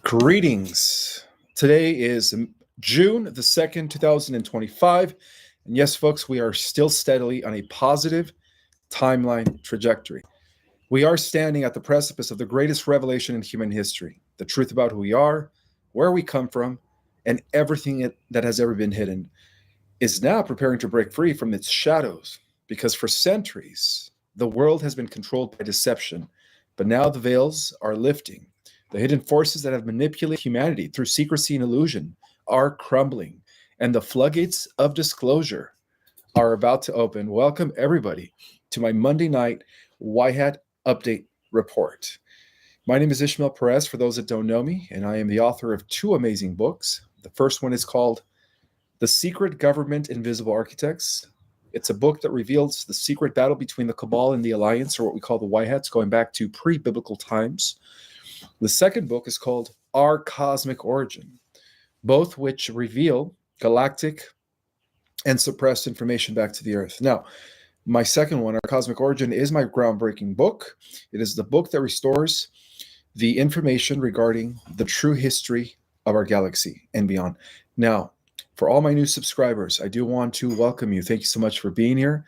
Greetings. Today is June the 2nd, 2025. And yes, folks, we are still steadily on a positive timeline trajectory. We are standing at the precipice of the greatest revelation in human history, the truth about who we are, where we come from, and everything that has ever been hidden is now preparing to break free from its shadows, because for centuries, the world has been controlled by deception, but now the veils are lifting. The hidden forces that have manipulated humanity through secrecy and illusion are crumbling, and the floodgates of disclosure are about to open. Welcome, everybody, to my Monday night White Hat Update Report. My name is Ismael Perez, for those that don't know me, and I am the author of two amazing books. The first one is called The Secret Government Invisible Architects. It's a book that reveals the secret battle between the Cabal and the Alliance, or what we call the White Hats, going back to pre-biblical times. The second book is called Our Cosmic Origin, both which reveal galactic and suppressed information back to the Earth. Now, my second one, Our Cosmic Origin, is my groundbreaking book. It is the book that restores the information regarding the true history of our galaxy and beyond. Now, for all my new subscribers, I do want to welcome you. Thank you so much for being here.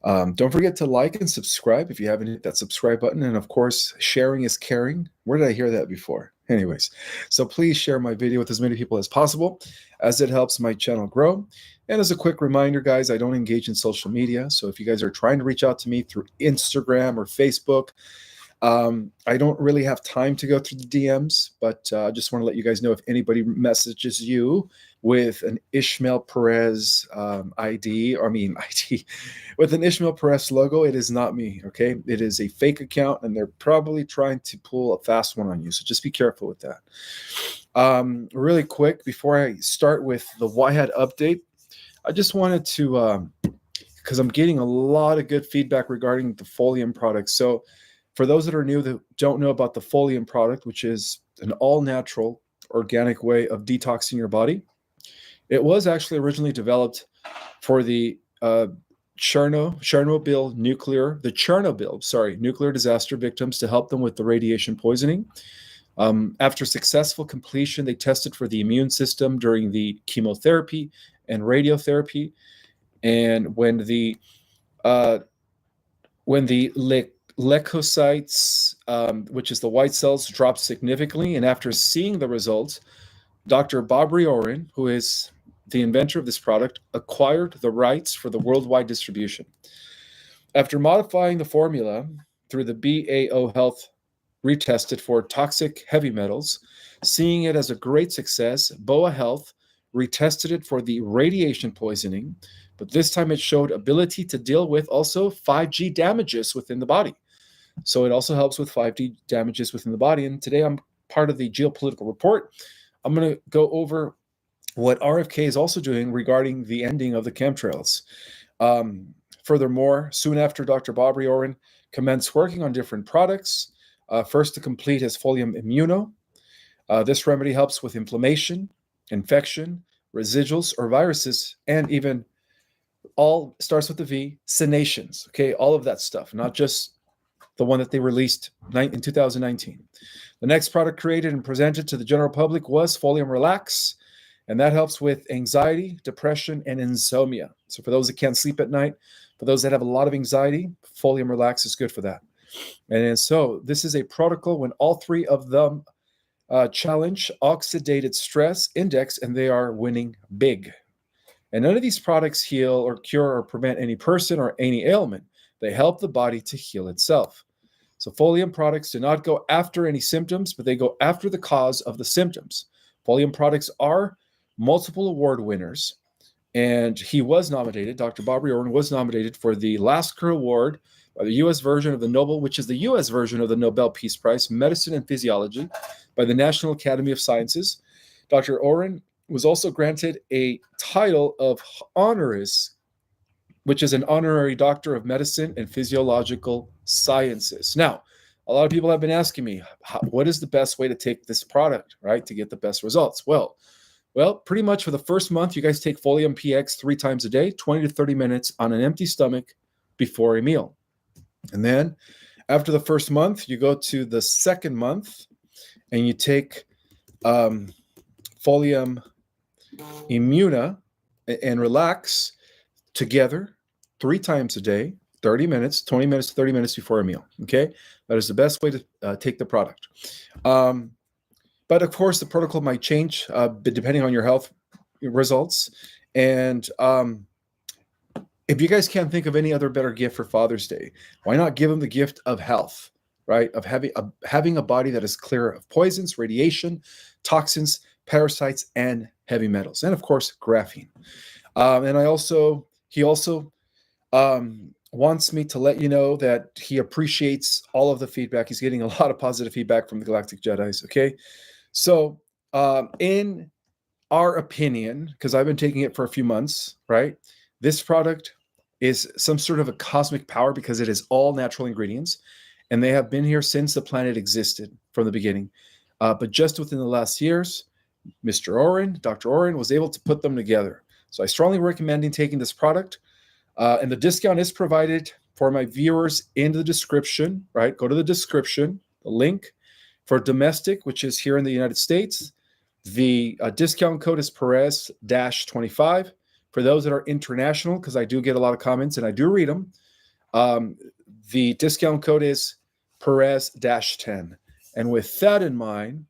Don't forget to like and subscribe if you haven't hit that subscribe button. And of course, sharing is caring. Where did I hear that before? Anyways, so please share my video with as many people as possible, as it helps my channel grow. And as a quick reminder, guys, I don't engage in social media. So if you guys are trying to reach out to me through Instagram or Facebook, I don't really have time to go through the DMs, but I just want to let you guys know if anybody messages you with an Ismael Perez ID, with an Ismael Perez logo, it is not me, okay? It is a fake account, and they're probably trying to pull a fast one on you, so just be careful with that. Really quick, before I start with the White Hat update, I just wanted to, because I'm getting a lot of good feedback regarding the Folium product. So for those that are new that don't know about the Folium product, which is an all-natural organic way of detoxing your body, it was actually originally developed for the Chernobyl nuclear disaster victims, to help them with the radiation poisoning. After successful completion, they tested for the immune system during the chemotherapy and radiotherapy. And when the leukocytes, which is the white cells, dropped significantly, and after seeing the results, Dr. Bob Riorin, who is the inventor of this product, acquired the rights for the worldwide distribution. After modifying the formula through the BAO Health retested for toxic heavy metals, seeing it as a great success, BOA Health retested it for the radiation poisoning, but this time it showed ability to deal with also 5G damages within the body. So it also helps with 5G damages within the body. And today I'm part of the geopolitical report. I'm going to go over what RFK is also doing regarding the ending of the chemtrails. Furthermore, soon after Dr. Bob Riorin commenced working on different products, first to complete his Folium Immuno. This remedy helps with inflammation, infection, residuals or viruses, and even all starts with the V, senations, okay? All of that stuff, not just the one that they released in 2019. The next product created and presented to the general public was Folium Relax, and that helps with anxiety, depression, and insomnia. So for those that can't sleep at night, for those that have a lot of anxiety, Folium Relax is good for that. And so this is a protocol when all three of them challenge oxidative stress index, and they are winning big. And none of these products heal or cure or prevent any person or any ailment. They help the body to heal itself. So Folium products do not go after any symptoms, but they go after the cause of the symptoms. Folium products are multiple award winners, and he was nominated, Dr. Bob Riorin was nominated for the Lasker Award by the U.S. version of the Nobel, which is the U.S. version of the Nobel Peace Prize, Medicine and Physiology, by the National Academy of Sciences. Dr. Riorin was also granted a title of honoris, which is an honorary doctor of medicine and physiological sciences. Now, a lot of people have been asking me, what is the best way to take this product, right, to get the best results? Well, pretty much for the first month, you guys take Folium PX 3 times a day, 20 to 30 minutes on an empty stomach before a meal. And then after the first month, you go to the second month and you take Folium Immuna, and relax together 3 times a day, 30 minutes, 20 minutes to 30 minutes before a meal. Okay. That is the best way to take the product. But of course, the protocol might change depending on your health results. And if you guys can't think of any other better gift for Father's Day, why not give them the gift of health, right? Of having a body that is clear of poisons, radiation, toxins, parasites, and heavy metals, and of course, graphene. And he also wants me to let you know that he appreciates all of the feedback. He's getting a lot of positive feedback from the Galactic Jedis. Okay, so in our opinion, because I've been taking it for a few months, right? This product is some sort of a cosmic power because it is all natural ingredients, and they have been here since the planet existed from the beginning. But just within the last years, Dr. Oren was able to put them together. So I strongly recommend taking this product. And the discount is provided for my viewers in the description, right? Go to the description, the link for domestic, which is here in the United States. The discount code is Perez-25. For those that are international, because I do get a lot of comments and I do read them, the discount code is Perez-10. And with that in mind,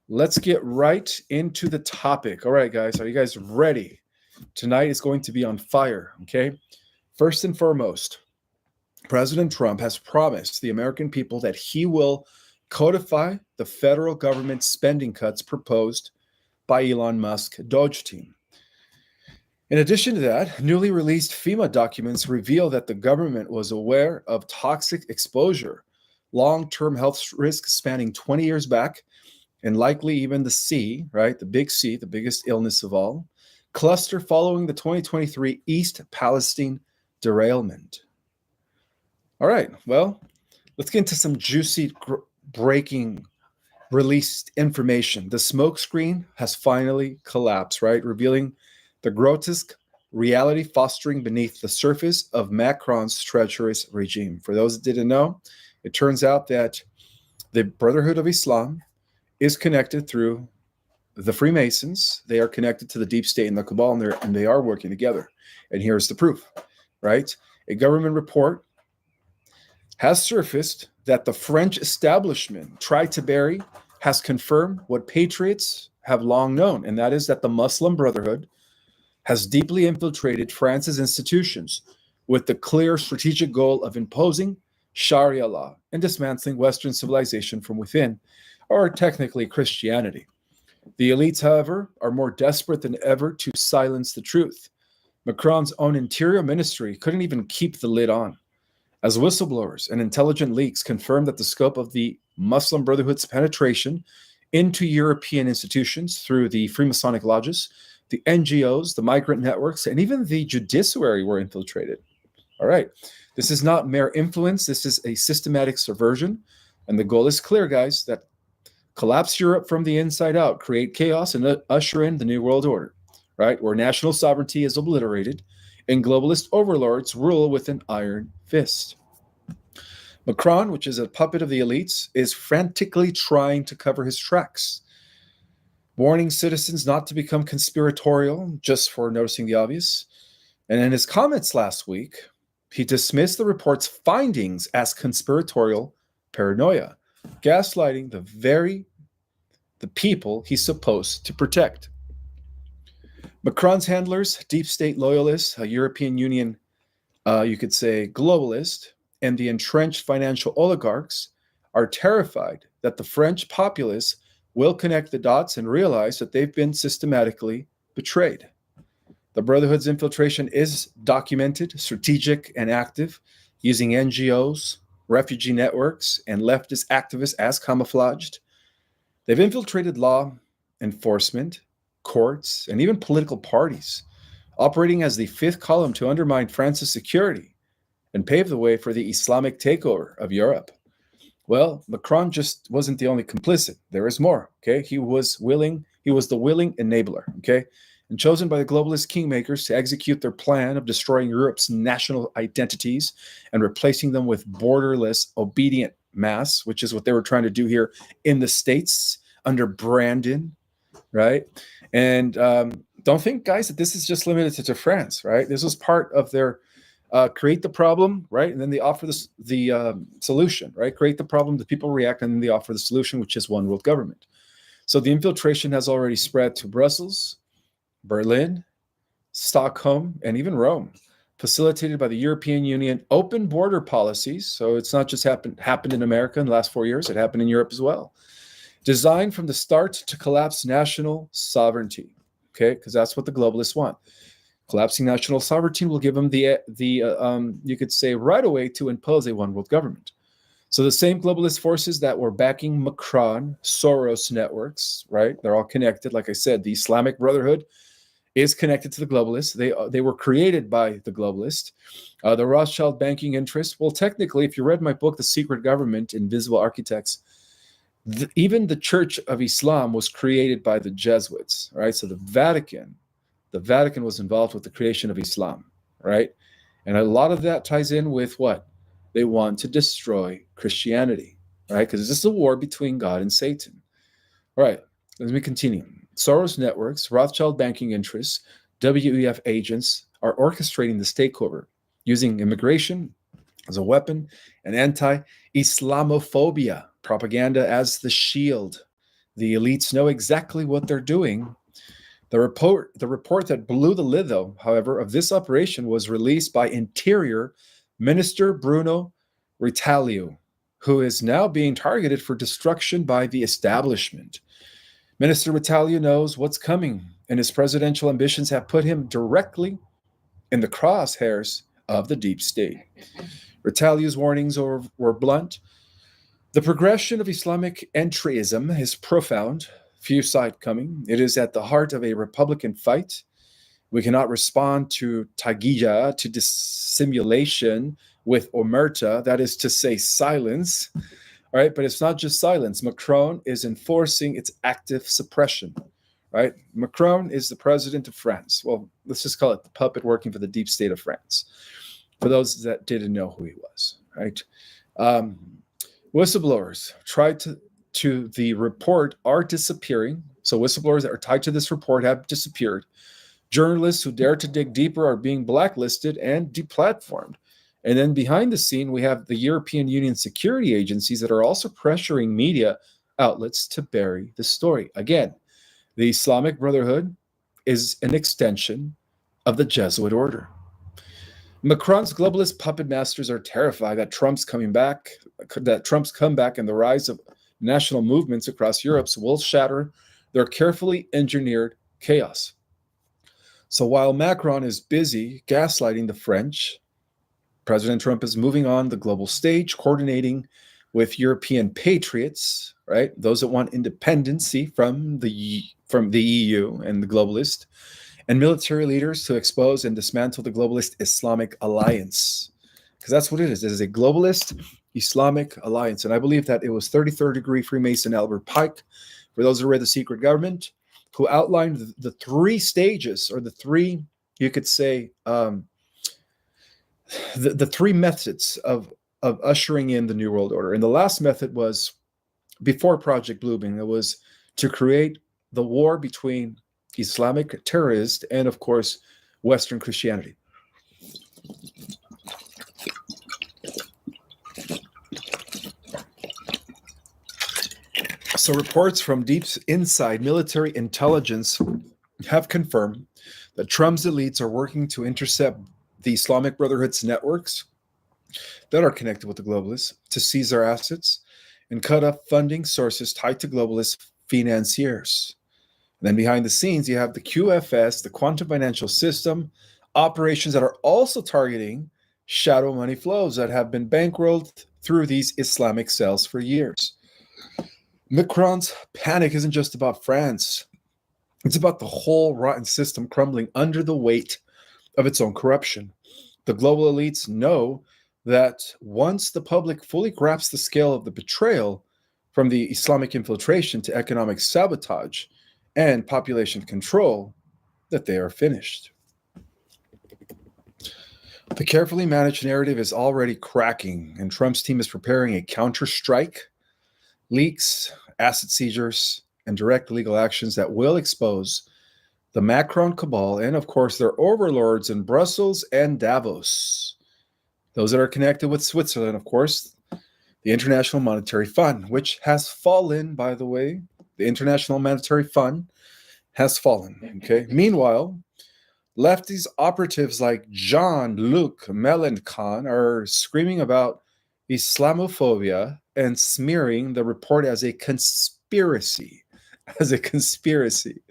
let's get right into the topic. All right, guys, are you guys ready? Tonight is going to be on fire, okay? First and foremost, President Trump has promised the American people that he will codify the federal government spending cuts proposed by Elon Musk Doge team. In addition to that, newly released FEMA documents reveal that the government was aware of toxic exposure, long-term health risks spanning 20 years back, and likely even the C, right? The big C, the biggest illness of all, cluster following the 2023 East Palestine derailment. All right, well, let's get into some juicy breaking released information. The smoke screen has finally collapsed, right? Revealing the grotesque reality fostering beneath the surface of Macron's treacherous regime. For those that didn't know, it turns out that the Brotherhood of Islam is connected through the Freemasons. They are connected to the deep state and the cabal, and they are working together. And here's the proof, right? A government report has surfaced that the French establishment tried to bury has confirmed what patriots have long known, and that is that the Muslim Brotherhood has deeply infiltrated France's institutions with the clear strategic goal of imposing Sharia law and dismantling Western civilization from within, or technically Christianity. The elites, however, are more desperate than ever to silence the truth. Macron's own interior ministry couldn't even keep the lid on, as whistleblowers and intelligent leaks confirmed that the scope of the Muslim Brotherhood's penetration into European institutions through the Freemasonic lodges, the NGOs, the migrant networks, and even the judiciary were infiltrated. All right. This is not mere influence. This is a systematic subversion. And the goal is clear, guys, that collapse Europe from the inside out, create chaos, and usher in the New World Order, right? Where national sovereignty is obliterated and globalist overlords rule with an iron fist. Macron, which is a puppet of the elites, is frantically trying to cover his tracks, warning citizens not to become conspiratorial just for noticing the obvious. And in his comments last week, he dismissed the report's findings as conspiratorial paranoia, gaslighting the people he's supposed to protect. Macron's handlers, deep state loyalists, a European Union, you could say globalist, and the entrenched financial oligarchs are terrified that the French populace will connect the dots and realize that they've been systematically betrayed. The Brotherhood's infiltration is documented, strategic, and active, using NGOs, refugee networks, and leftist activists as camouflaged. They've infiltrated law enforcement, courts, and even political parties, operating as the fifth column to undermine France's security and pave the way for the Islamic takeover of Europe. Well, Macron just wasn't the only complicit. There is more, okay? He was the willing enabler, okay? And chosen by the globalist kingmakers to execute their plan of destroying Europe's national identities and replacing them with borderless, obedient mass, which is what they were trying to do here in the States under Brandon, right? And don't think, guys, that this is just limited to France, right? This was part of their create the problem, right? And then they offer the solution, right? Create the problem, the people react, and then they offer the solution, which is one world government. So the infiltration has already spread to Brussels, Berlin, Stockholm, and even Rome, facilitated by the European Union open border policies. So it's not just happened in America in the last 4 years, it happened in Europe as well. Designed from the start to collapse national sovereignty, okay? Because that's what the globalists want. Collapsing national sovereignty will give them the you could say, right away to impose a one world government. So the same globalist forces that were backing Macron, Soros networks, right? They're all connected. Like I said, the Islamic Brotherhood is connected to the globalists. They were created by the globalists. The Rothschild banking interests. Well, technically, if you read my book, The Secret Government, Invisible Architects, even the Church of Islam was created by the Jesuits, right? So the Vatican was involved with the creation of Islam, right? And a lot of that ties in with what? They want to destroy Christianity, right? Because this is a war between God and Satan. All right, let me continue. Soros networks, Rothschild banking interests, WEF agents are orchestrating this takeover using immigration as a weapon and anti-Islamophobia propaganda as the shield. The elites know exactly what they're doing. The report that blew the lid, though, however, of this operation was released by Interior Minister Bruno Retailleau, who is now being targeted for destruction by the establishment. Minister Retailleau knows what's coming, and his presidential ambitions have put him directly in the crosshairs of the deep state. Retailleau's warnings were blunt. The progression of Islamic entryism is profound. Few saw it coming. It is at the heart of a Republican fight. We cannot respond to Tagija, to dissimulation with omerta, that is to say silence. All right, but it's not just silence. Macron is enforcing its active suppression, right? Macron is the president of France. Well, let's just call it the puppet working for the deep state of France, for those that didn't know who he was, right? Whistleblowers tried to the report are disappearing. So whistleblowers that are tied to this report have disappeared. Journalists who dare to dig deeper are being blacklisted and deplatformed. And then behind the scene, we have the European Union security agencies that are also pressuring media outlets to bury the story. Again, the Islamic Brotherhood is an extension of the Jesuit order. Macron's globalist puppet masters are terrified that Trump's comeback and the rise of national movements across Europe will shatter their carefully engineered chaos. So while Macron is busy gaslighting the French, President Trump is moving on the global stage, coordinating with European patriots, right? Those that want independency from the EU and the globalist, and military leaders to expose and dismantle the globalist Islamic alliance. Because that's what it is. It is a globalist Islamic alliance. And I believe that it was 33rd degree Freemason Albert Pike, for those who read The Secret Government, who outlined the three stages, or the three, you could say, the three methods of ushering in the New World Order. And the last method was before Project Bluebeam. It was to create the war between Islamic terrorists and, of course, Western Christianity. So reports from deep inside military intelligence have confirmed that Trump's elites are working to intercept the Islamic Brotherhood's networks that are connected with the globalists, to seize their assets and cut off funding sources tied to globalist financiers. And then behind the scenes, you have the QFS, the quantum financial system, operations that are also targeting shadow money flows that have been bankrolled through these Islamic cells for years. Macron's panic isn't just about France. It's about the whole rotten system crumbling under the weight of its own corruption. The global elites know that once the public fully grasps the scale of the betrayal, from the Islamic infiltration to economic sabotage and population control, that they are finished. The carefully managed narrative is already cracking, and Trump's team is preparing a counter-strike, leaks, asset seizures, and direct legal actions that will expose the Macron cabal and, of course, their overlords in Brussels and Davos. Those that are connected with Switzerland, of course, the International Monetary Fund, which has fallen, by the way. The International Monetary Fund has fallen, okay? Meanwhile, lefties operatives like Jean-Luc Mélenchon are screaming about Islamophobia and smearing the report as a conspiracy. As a conspiracy.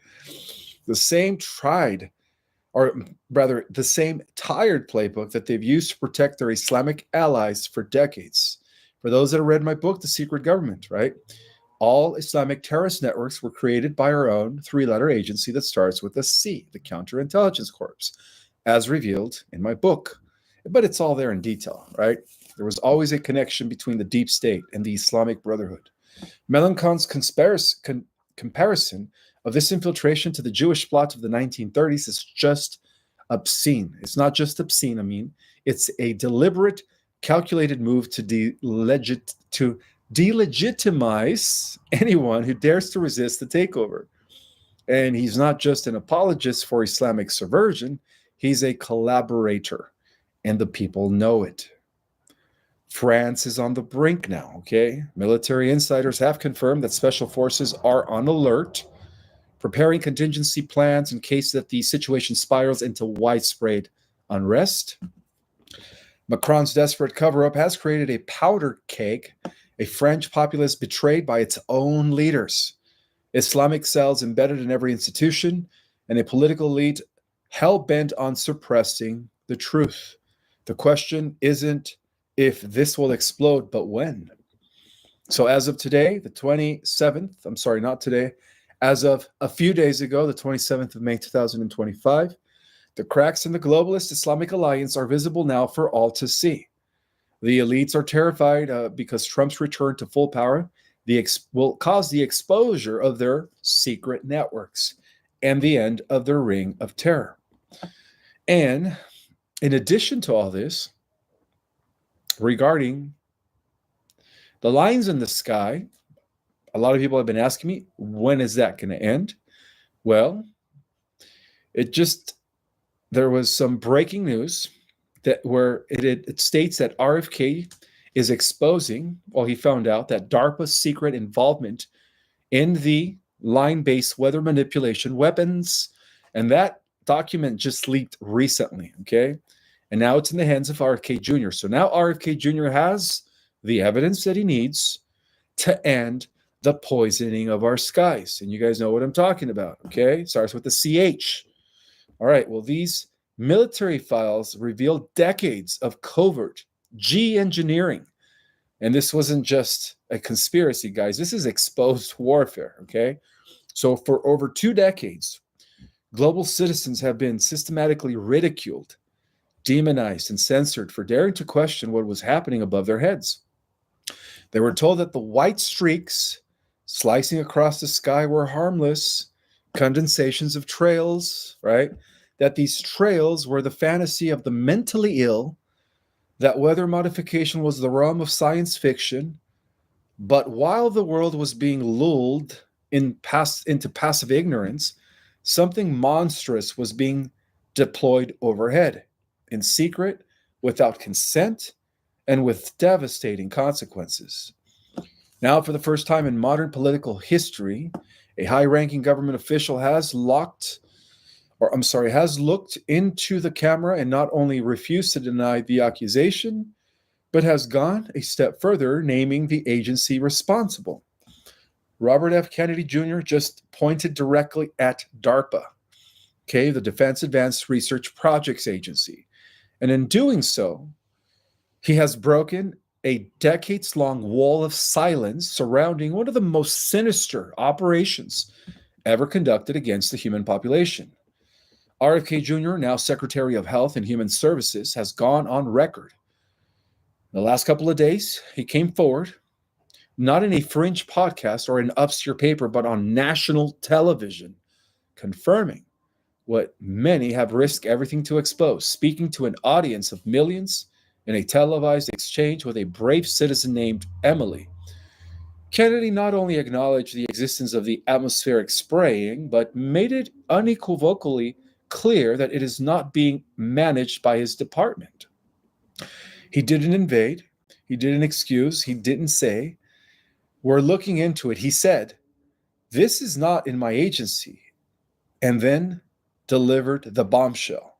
The same tried, or rather, the same tired playbook that they've used to protect their Islamic allies for decades. For those that have read my book, The Secret Government, right? All Islamic terrorist networks were created by our own three-letter agency that starts with a C, the Counterintelligence Corps, as revealed in my book. But it's all there in detail, right? There was always a connection between the deep state and the Islamic Brotherhood. Mélenchon's comparison of this infiltration to the Jewish plot of the 1930s is just obscene. It's not just obscene, I mean, it's a deliberate, calculated move to delegitimize anyone who dares to resist the takeover. And he's not just an apologist for Islamic subversion, he's a collaborator, and the people know it. France is on the brink now, okay? Military insiders have confirmed that special forces are on alert, preparing contingency plans in case that the situation spirals into widespread unrest. Macron's desperate cover-up has created a powder keg, a French populace betrayed by its own leaders, Islamic cells embedded in every institution, and a political elite hell-bent on suppressing the truth. The question isn't if this will explode, but when. So as of today, the 27th, I'm sorry, not today, as of a few days ago, the 27th of May, 2025, the cracks in the globalist Islamic alliance are visible now for all to see. The elites are terrified because Trump's return to full power will cause the exposure of their secret networks and the end of their reign of terror. And in addition to all this, regarding the lines in the sky, a lot of people have been asking me, when is that going to end? Well, there was some breaking news where it states that RFK is exposing, he found out that DARPA's secret involvement in the line-based weather manipulation weapons, and that document just leaked recently, okay? And now it's in the hands of RFK Jr. So now RFK Jr. has the evidence that he needs to end the poisoning of our skies. And you guys know what I'm talking about, okay? It starts with the CH. All right, well, these military files reveal decades of covert G-engineering. And this wasn't just a conspiracy, guys. This is exposed warfare, okay? So for over 2 decades, global citizens have been systematically ridiculed, demonized, and censored for daring to question what was happening above their heads. They were told that the white streaks slicing across the sky were harmless, condensations of trails, right? That these trails were the fantasy of the mentally ill, that weather modification was the realm of science fiction. But while the world was being lulled into passive ignorance, something monstrous was being deployed overhead, in secret, without consent, and with devastating consequences. Now, for the first time in modern political history, a high-ranking government official has looked into the camera and not only refused to deny the accusation, but has gone a step further, naming the agency responsible. Robert F. Kennedy Jr. just pointed directly at DARPA, okay, the Defense Advanced Research Projects Agency. And in doing so, he has broken a decades-long wall of silence surrounding one of the most sinister operations ever conducted against the human population. RFK Jr., now Secretary of Health and Human Services, has gone on record. In the last couple of days, he came forward, not in a fringe podcast or an obscure paper, but on national television, confirming what many have risked everything to expose, speaking to an audience of millions in a televised exchange with a brave citizen named Emily. Kennedy not only acknowledged the existence of the atmospheric spraying, but made it unequivocally clear that it is not being managed by his department. He didn't invade, he didn't excuse, he didn't say, "We're looking into it." He said, "This is not in my agency," and then delivered the bombshell.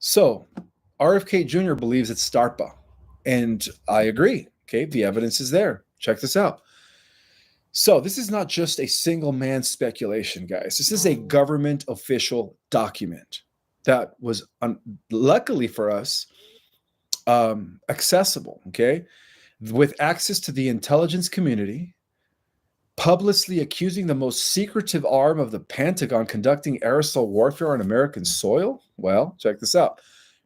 So, RFK Jr. believes it's DARPA, and I agree. Okay, the evidence is there. Check this out. So, this is not just a single man speculation, guys. This is a government official document that was, luckily for us, accessible, okay, with access to the intelligence community, publicly accusing the most secretive arm of the Pentagon conducting aerosol warfare on American soil? Well, check this out.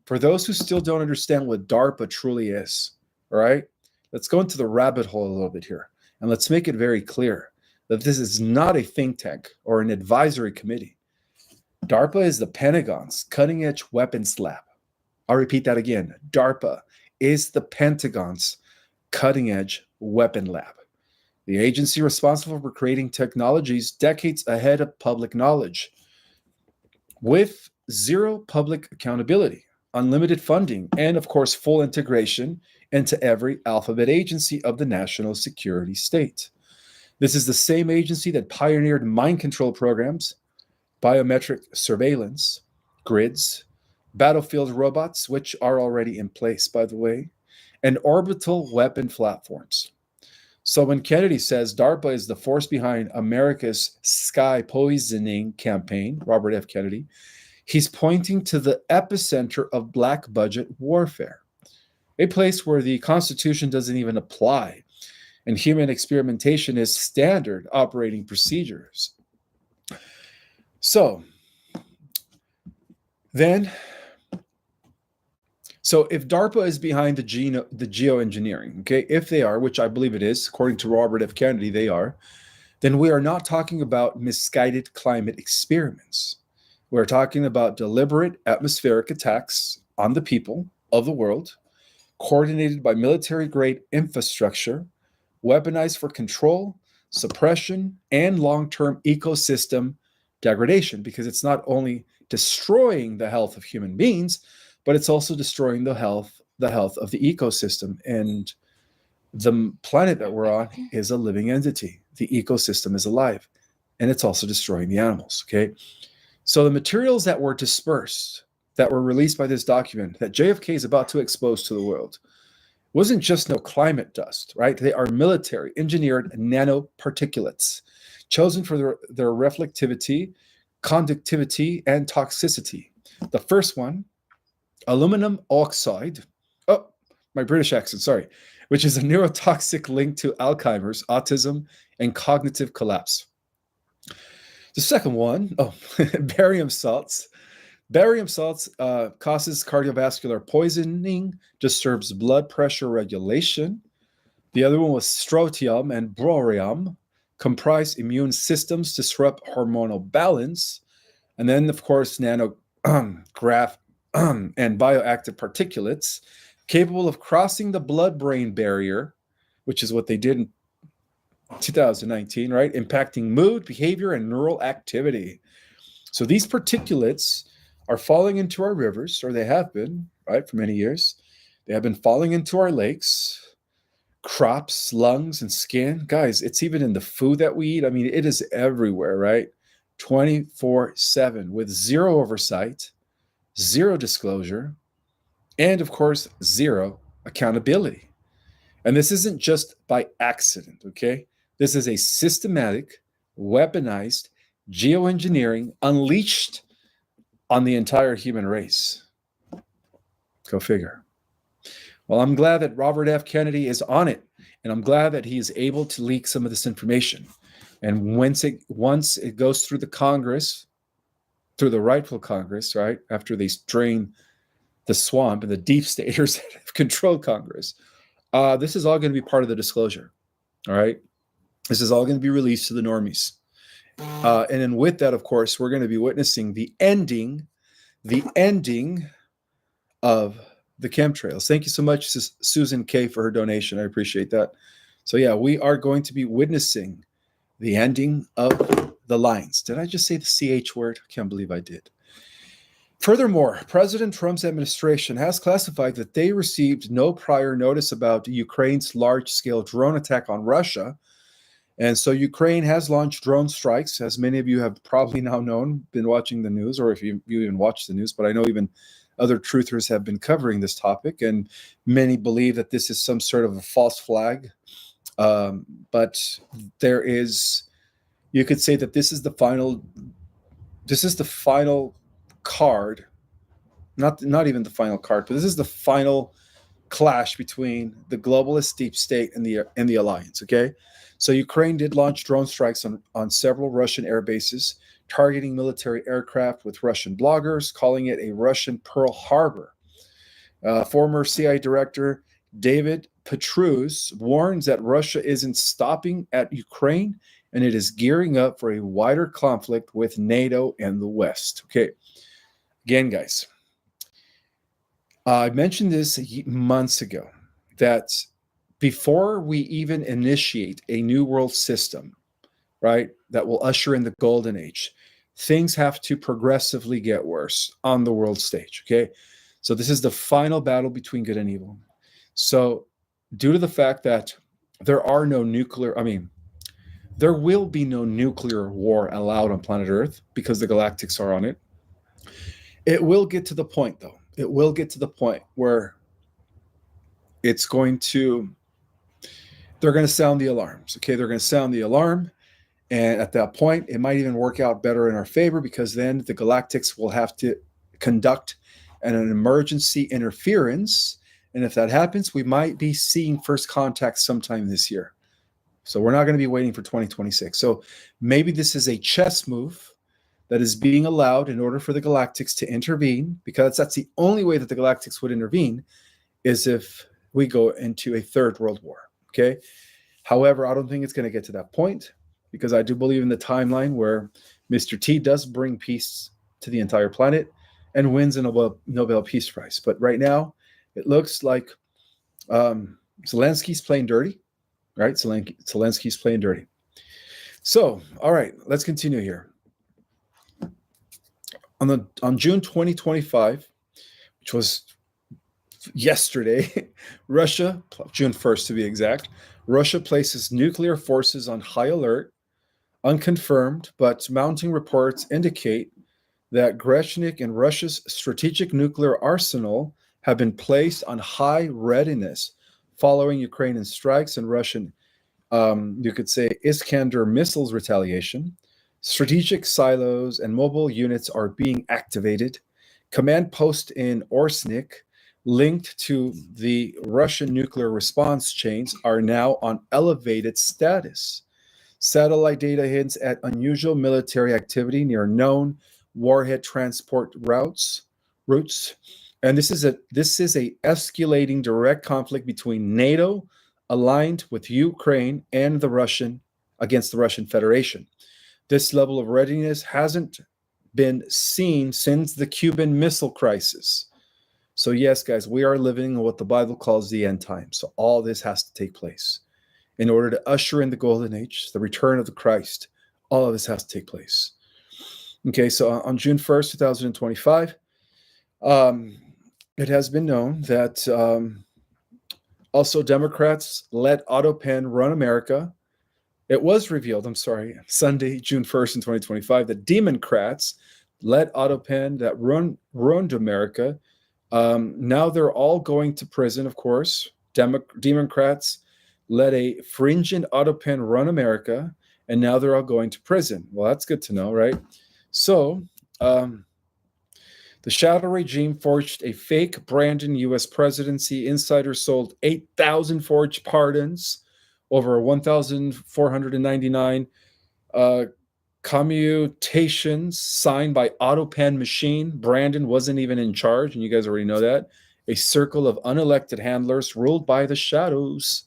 For those who still don't understand what DARPA truly is, all right, let's go into the rabbit hole a little bit here. And let's make it very clear that this is not a think tank or an advisory committee. DARPA is the Pentagon's cutting-edge weapons lab. I'll repeat that again. DARPA is the Pentagon's cutting-edge weapon lab, the agency responsible for creating technologies decades ahead of public knowledge, with zero public accountability, unlimited funding, and of course, full integration into every alphabet agency of the national security state. This is the same agency that pioneered mind control programs, biometric surveillance, grids, battlefield robots, which are already in place, by the way, and orbital weapon platforms. So when Kennedy says DARPA is the force behind America's sky poisoning campaign, Robert F. Kennedy, he's pointing to the epicenter of black budget warfare, a place where the Constitution doesn't even apply, and human experimentation is standard operating procedures. So if DARPA is behind the geoengineering, okay, if they are, which I believe it is, according to Robert F. Kennedy, they are, then we are not talking about misguided climate experiments. We're talking about deliberate atmospheric attacks on the people of the world, coordinated by military-grade infrastructure, weaponized for control, suppression, and long-term ecosystem degradation, because it's not only destroying the health of human beings, but it's also destroying the health of the ecosystem. And the planet that we're on is a living entity. The ecosystem is alive, and it's also destroying the animals, okay? So the materials that were dispersed, that were released by this document, that JFK is about to expose to the world, wasn't just no climate dust, right? They are military engineered nanoparticulates chosen for their reflectivity, conductivity, and toxicity. The first one, aluminum oxide, my British accent, sorry, which is a neurotoxic link to Alzheimer's, autism, and cognitive collapse. The second one, barium salts. Barium salts causes cardiovascular poisoning, disturbs blood pressure regulation. The other one was strontium and borium, comprise immune systems, disrupt hormonal balance. And then, of course, nanograph and bioactive particulates capable of crossing the blood-brain barrier, which is what they did in 2019, right? Impacting mood, behavior, and neural activity. So these particulates are falling into our rivers, or they have been, right, for many years. They have been falling into our lakes, crops, lungs, and skin. Guys, it's even in the food that we eat. I mean, it is everywhere, right? 24/7 with zero oversight, zero disclosure, and of course, zero accountability. And this isn't just by accident, okay? This is a systematic, weaponized geoengineering unleashed on the entire human race. Go figure. Well, I'm glad that Robert F. Kennedy is on it, and I'm glad that he is able to leak some of this information. And once it goes through the Congress, through the rightful Congress, right, after they drain the swamp and the deep staters that have controlled Congress, this is all going to be part of the disclosure, all right? This is all going to be released to the normies. And then with that, of course, we're going to be witnessing the ending of the chemtrails. Thank you so much, Susan K, for her donation. I appreciate that. So yeah, we are going to be witnessing the ending of the lines. Did I just say the CH word? I can't believe I did. Furthermore, President Trump's administration has classified that they received no prior notice about Ukraine's large-scale drone attack on Russia. And so Ukraine has launched drone strikes, as many of you have probably now known, been watching the news, or if you even watch the news, but I know even other truthers have been covering this topic, and many believe that this is some sort of a false flag. But there is, you could say that this is the final card, not even the final card, but this is the final clash between the globalist deep state and the alliance. Okay, so Ukraine did launch drone strikes on several Russian air bases, targeting military aircraft with Russian bloggers, calling it a Russian Pearl Harbor. Former CIA director David Petrus warns that Russia isn't stopping at Ukraine and it is gearing up for a wider conflict with NATO and the West. Okay, again, guys, I mentioned this months ago, that before we even initiate a new world system, right, that will usher in the golden age, things have to progressively get worse on the world stage. Okay, so this is the final battle between good and evil. So due to the fact that there are no nuclear, there will be no nuclear war allowed on planet Earth because the galactics are on it. It will get to the point, though. It will get to the point where they're going to sound the alarms. Okay, they're going to sound the alarm. And at that point, it might even work out better in our favor, because then the galactics will have to conduct an emergency interference. And if that happens, we might be seeing first contact sometime this year. So we're not going to be waiting for 2026. So maybe this is a chess move that is being allowed in order for the galactics to intervene, because that's the only way that the galactics would intervene, is if we go into a third world war. Okay. However, I don't think it's going to get to that point, because I do believe in the timeline where Mr. T does bring peace to the entire planet and wins a Nobel Peace Prize. But right now, it looks like Zelensky's playing dirty, right? Zelensky's playing dirty. So, all right, let's continue here. On June 2025, which was yesterday, Russia, June 1st to be exact, Russia places nuclear forces on high alert, unconfirmed, but mounting reports indicate that Greshnik and Russia's strategic nuclear arsenal have been placed on high readiness following Ukrainian strikes and Russian, you could say, Iskander missiles retaliation. Strategic silos and mobile units are being activated. Command posts in Orsnik, linked to the Russian nuclear response chains, are now on elevated status. Satellite data hints at unusual military activity near known warhead transport routes. And this is a escalating direct conflict between NATO, aligned with Ukraine, and against the Russian Federation. This level of readiness hasn't been seen since the Cuban Missile Crisis. So yes, guys, we are living in what the Bible calls the end time. So all this has to take place in order to usher in the golden age, the return of the Christ. All of this has to take place. Okay, so on June 1st, 2025, it has been known that also Democrats let Autopen run America. It was revealed, Sunday, June 1st in 2025, that Democrats let Autopen that ruined America. Now they're all going to prison, of course. Democrats let a fringent Autopen run America, and now they're all going to prison. Well, that's good to know, right? So the shadow regime forged a fake Brandon U.S. presidency. Insiders sold 8,000 forged pardons, over 1,499 commutations signed by Autopen machine. Brandon wasn't even in charge, and you guys already know that. A circle of unelected handlers ruled by the shadows.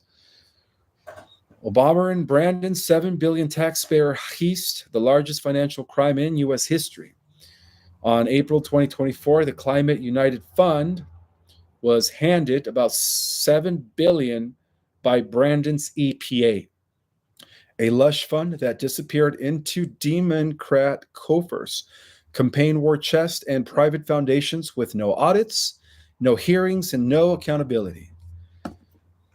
Obama and Brandon, $7 billion taxpayer heist, the largest financial crime in U.S. history. On April 2024, the Climate United Fund was handed about $7 billion by Brandon's EPA, a lush fund that disappeared into Democrat coffers, campaign war chest, and private foundations with no audits, no hearings, and no accountability.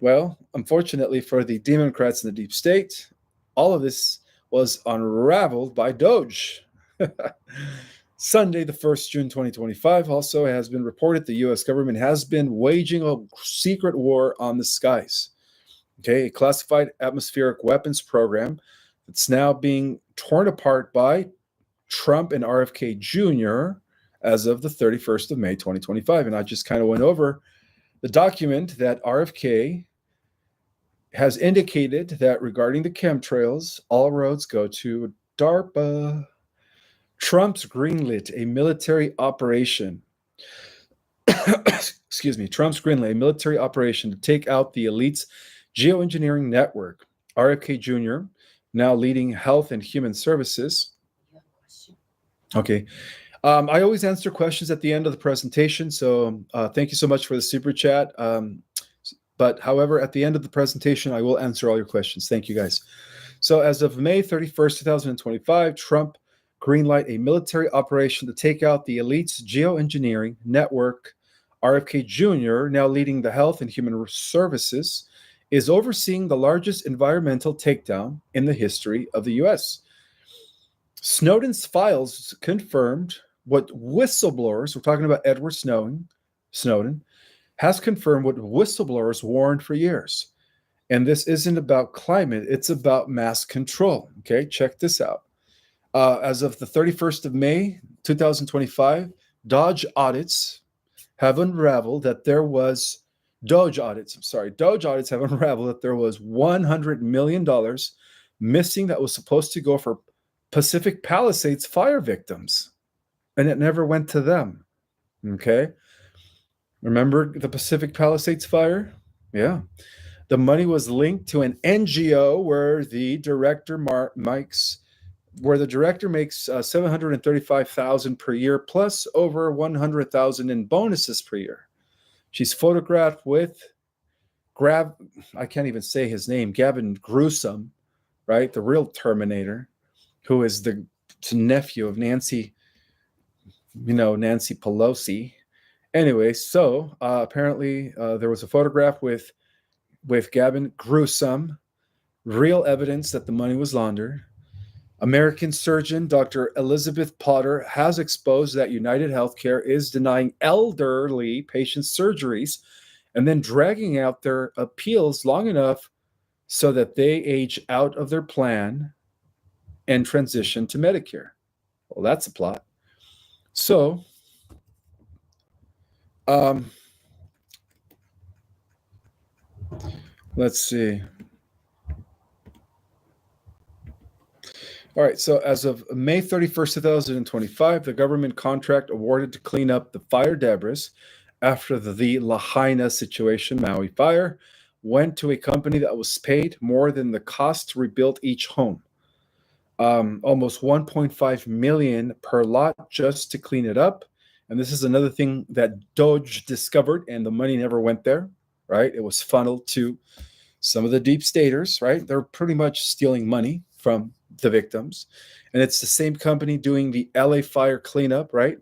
Well, unfortunately for the Democrats in the deep state, all of this was unraveled by Doge. Sunday, the 1st June 2025, also has been reported the U.S. government has been waging a secret war on the skies. Okay, a classified atmospheric weapons program that's now being torn apart by Trump and RFK Jr. as of the 31st of May 2025. And I just kind of went over the document that RFK has indicated that regarding the chemtrails, all roads go to DARPA. Trump's greenlit a military operation. Excuse me. Trump's greenlit a military operation to take out the elite's geoengineering network. RFK Jr., now leading Health and Human Services. Okay. I always answer questions at the end of the presentation, so thank you so much for the super chat. But however, at the end of the presentation, I will answer all your questions. Thank you, guys. So as of May 31st, 2025, Trump greenlight a military operation to take out the elite's geoengineering network. RFK Jr., now leading the Health and Human Services, is overseeing the largest environmental takedown in the history of the U.S. Snowden's files confirmed what whistleblowers, we're talking about Edward Snowden, has confirmed what whistleblowers warned for years. And this isn't about climate, it's about mass control. Okay, check this out. As of the 31st of May, 2025, Doge audits have unraveled that there was Doge audits have unraveled that there was $100 million missing that was supposed to go for Pacific Palisades fire victims, and it never went to them. Okay, remember the Pacific Palisades fire? Yeah, the money was linked to an NGO where the director makes $735,000 per year plus over $100,000 in bonuses per year. She's photographed with I can't even say his name, Gavin Gruesome, right? The real Terminator, who is the nephew of Nancy Pelosi. Anyway, so apparently there was a photograph with Gavin Gruesome, real evidence that the money was laundered. American surgeon Dr. Elizabeth Potter has exposed that United Healthcare is denying elderly patients surgeries and then dragging out their appeals long enough so that they age out of their plan and transition to Medicare. Well, that's a plot. So, let's see. All right, so as of May 31st, 2025, the government contract awarded to clean up the fire debris after the Lahaina situation, Maui fire, went to a company that was paid more than the cost to rebuild each home. Almost $1.5 million per lot just to clean it up. And this is another thing that Doge discovered, and the money never went there, right? It was funneled to some of the deep staters, right? They're pretty much stealing money from the victims. And it's the same company doing the LA fire cleanup, right?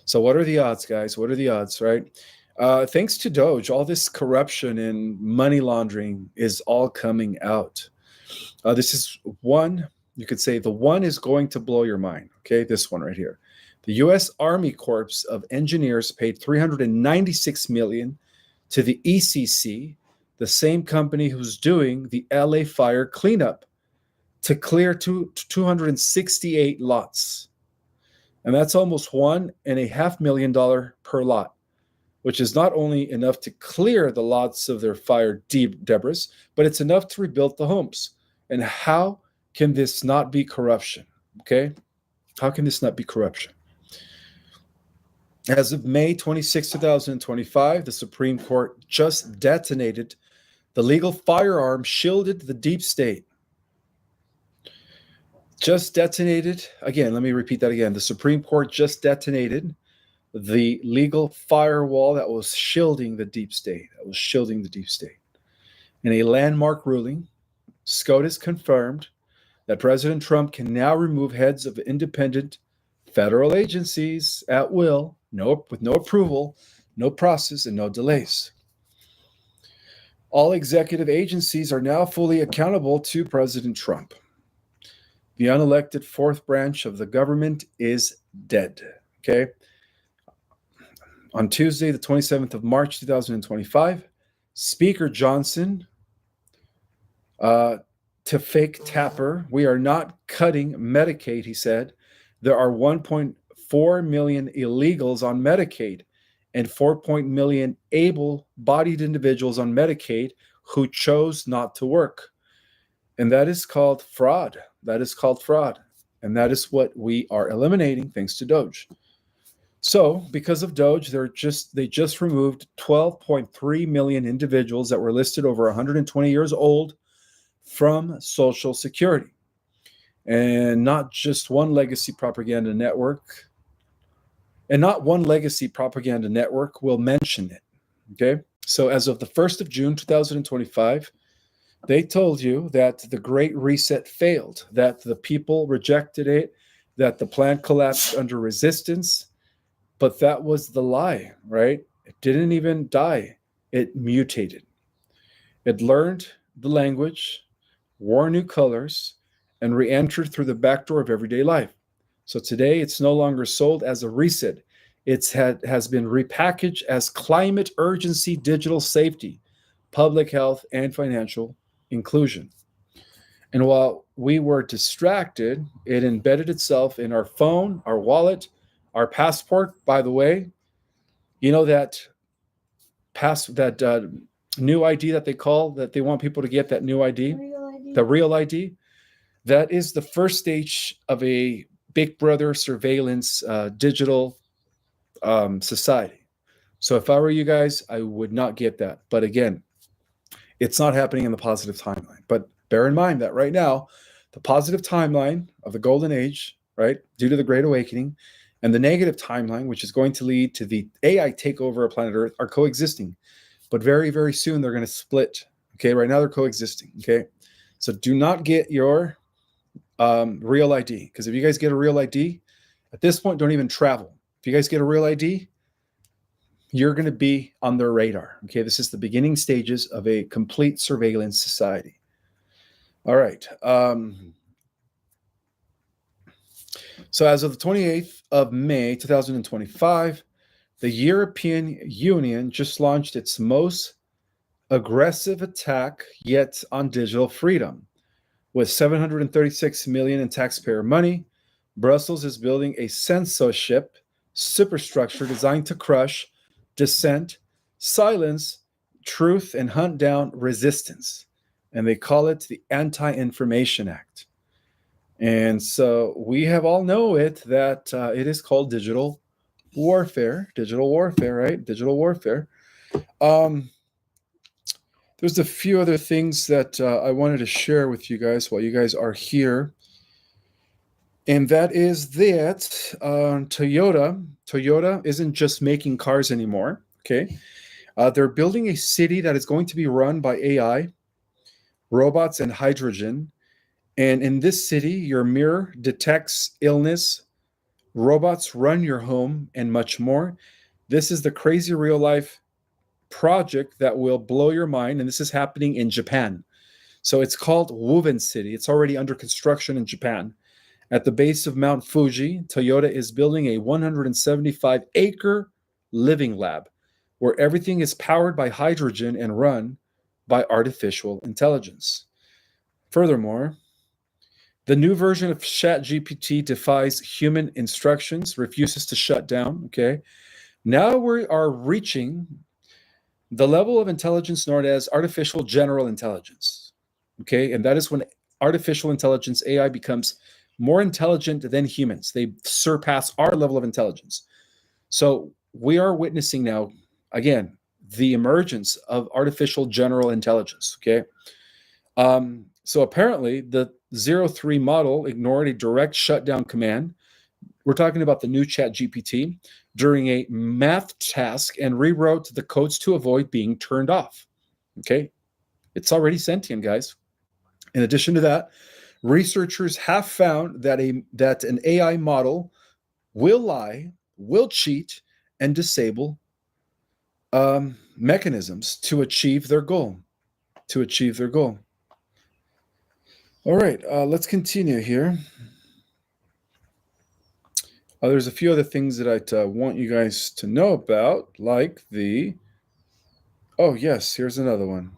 So what are the odds, guys? What are the odds, right? Thanks to Doge, all this corruption and money laundering is all coming out. This is one, you could say the one is going to blow your mind. Okay, this one right here. The U.S. Army Corps of Engineers paid $396 million to the ECC, the same company who's doing the LA fire cleanup, to clear 268 lots. And that's almost $1.5 million per lot, which is not only enough to clear the lots of their fire debris, but it's enough to rebuild the homes. And how can this not be corruption? Okay? How can this not be corruption? As of May 26, 2025, the Supreme Court just detonated the legal firearm shielded the deep state. Just detonated, again, let me repeat that again. The Supreme Court just detonated the legal firewall that was shielding the deep state, In a landmark ruling, SCOTUS confirmed that President Trump can now remove heads of independent federal agencies at will, with no approval, no process, and no delays. All executive agencies are now fully accountable to President Trump. The unelected fourth branch of the government is dead. Okay. On Tuesday, the 27th of March, 2025, Speaker Johnson, to fake Tapper, we are not cutting Medicaid, he said. There are 1.4 million illegals on Medicaid and 4 million able-bodied individuals on Medicaid who chose not to work. And that is called fraud. And that is what we are eliminating thanks to Doge. So, because of Doge, they just removed 12.3 million individuals that were listed over 120 years old from Social Security. And not just one legacy propaganda network. And not one legacy propaganda network will mention it. Okay? So, as of the 1st of June, 2025, they told you that the Great Reset failed, that the people rejected it, that the plan collapsed under resistance. But that was the lie, right? It didn't even die. It mutated. It learned the language, wore new colors, and re-entered through the back door of everyday life. So today, it's no longer sold as a reset. It has been repackaged as climate urgency, digital safety, public health, and financial inclusion. And while we were distracted, it embedded itself in our phone, our wallet, our passport. By the way, you know that new ID that they want people to get, that new ID, the real ID. That is the first stage of a Big Brother surveillance digital society. So if I were you guys, I would not get that. But again, it's not happening in the positive timeline. But bear in mind that right now, the positive timeline of the golden age, right, due to the Great Awakening, and the negative timeline, which is going to lead to the AI takeover of planet Earth, are coexisting. But very, very soon, they're going to split. Okay, right now they're coexisting. Okay, so do not get your real ID. Because if you guys get a real ID, at this point, don't even travel. If you guys get a real ID, you're going to be on their radar. Okay, this is the beginning stages of a complete surveillance society. All right. So as of the 28th of May, 2025, the European Union just launched its most aggressive attack yet on digital freedom. With 736 million in taxpayer money, Brussels is building a censorship superstructure designed to crush dissent, silence truth, and hunt down resistance. And they call it the Anti-Information Act. And so we have all know it, that it is called digital warfare, right? Digital warfare. There's a few other things that I wanted to share with you guys while you guys are here. And that is that Toyota isn't just making cars anymore, okay? They're building a city that is going to be run by AI, robots, and hydrogen. And in this city, your mirror detects illness, robots run your home, and much more. This is the crazy real life project that will blow your mind, and this is happening in Japan. So it's called Woven City. It's already under construction in Japan. At the base of Mount Fuji, Toyota is building a 175-acre living lab where everything is powered by hydrogen and run by artificial intelligence. Furthermore, the new version of ChatGPT defies human instructions, refuses to shut down, okay? Now we are reaching the level of intelligence known as artificial general intelligence, okay? And that is when artificial intelligence, AI, becomes more intelligent than humans. They surpass our level of intelligence. So we are witnessing now, again, the emergence of artificial general intelligence, okay? So apparently the 03 model ignored a direct shutdown command We're talking about the new Chat GPT during a math task and rewrote the codes to avoid being turned off. Okay, it's already sentient, guys. In addition to that, researchers have found that an AI model will lie, will cheat, and disable mechanisms to achieve their goal. To achieve their goal. All right, let's continue here. There's a few other things that I want you guys to know about, like oh yes, here's another one.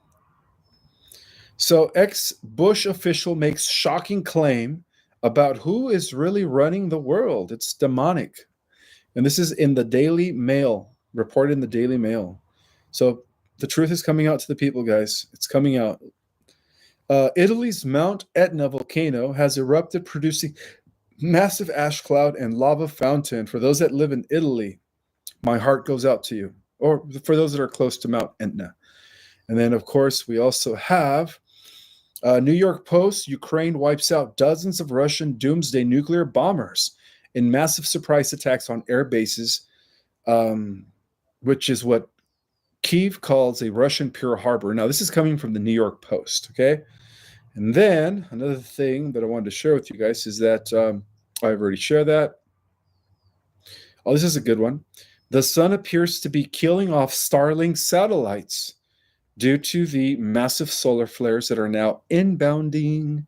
So, ex-Bush official makes shocking claim about who is really running the world. It's demonic. And this is in the Daily Mail, reported in the Daily Mail. So the truth is coming out to the people, guys. It's coming out. Italy's Mount Etna volcano has erupted, producing massive ash cloud and lava fountain. For those that live in Italy, my heart goes out to you. Or for those that are close to Mount Etna. And then, of course, we also have New York Post, Ukraine wipes out dozens of Russian doomsday nuclear bombers in massive surprise attacks on air bases, which is what Kyiv calls a Russian Pearl Harbor. Now, this is coming from the New York Post, okay? And then another thing that I wanted to share with you guys is that I've already shared that. Oh, this is a good one. The sun appears to be killing off Starlink satellites due to the massive solar flares that are now inbounded.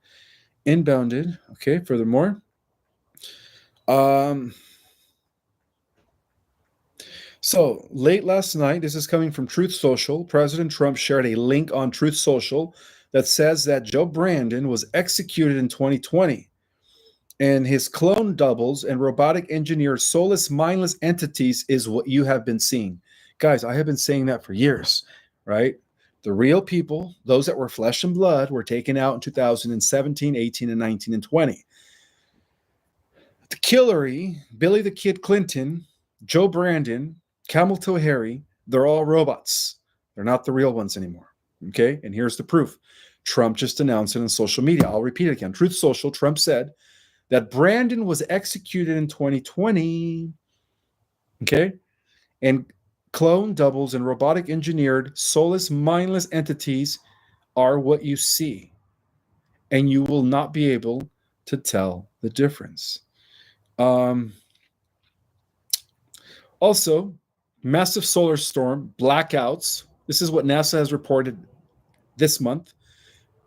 Okay, furthermore. So late last night, this is coming from Truth Social, President Trump shared a link on Truth Social that says that Joe Brandon was executed in 2020 and his clone doubles and robotic engineered soulless, mindless entities is what you have been seeing. Guys, I have been saying that for years, right? The real people, those that were flesh and blood, were taken out in 2017, 18, and 19, and 20. The Hillary, Billy the Kid Clinton, Joe Brandon, Camel Toe Harry, they're all robots. They're not the real ones anymore. Okay? And here's the proof. Trump just announced it on social media. I'll repeat it again. Truth Social, Trump said that Brandon was executed in 2020. Okay? And clone doubles and robotic engineered, soulless, mindless entities are what you see. And you will not be able to tell the difference. Also, massive solar storm, blackouts. This is what NASA has reported this month.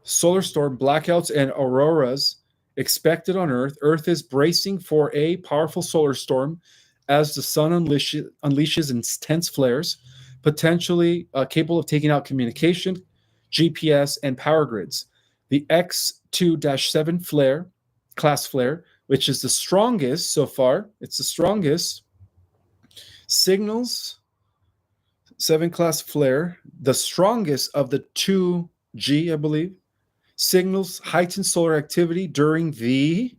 Solar storm, blackouts, and auroras expected on Earth. Earth is bracing for a powerful solar storm as the sun unleashes intense flares, potentially capable of taking out communication, GPS, and power grids. The X2-7 flare, class flare, which is the strongest so far, it's the strongest, signals 7 class flare, the strongest of the 2G, I believe, signals heightened solar activity during the,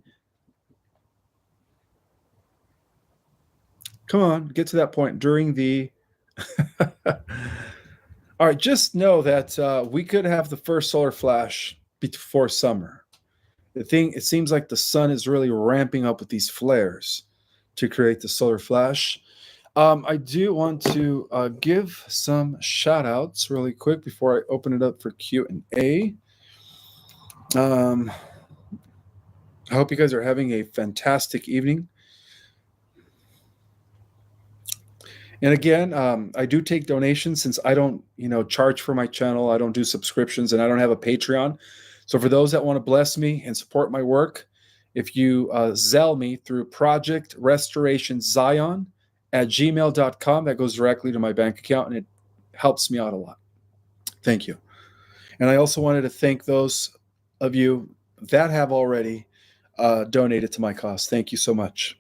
come on, get to that point, during the, all right, just know that we could have the first solar flash before summer. It seems like the sun is really ramping up with these flares to create the solar flash. I do want to give some shout outs really quick before I open it up for Q&A. I hope you guys are having a fantastic evening. And again, I do take donations since I don't, charge for my channel. I don't do subscriptions and I don't have a Patreon. So for those that want to bless me and support my work, if you Zelle me through Project Restoration Zion at gmail.com, that goes directly to my bank account and it helps me out a lot. Thank you. And I also wanted to thank those of you that have already donated to my cause. Thank you so much.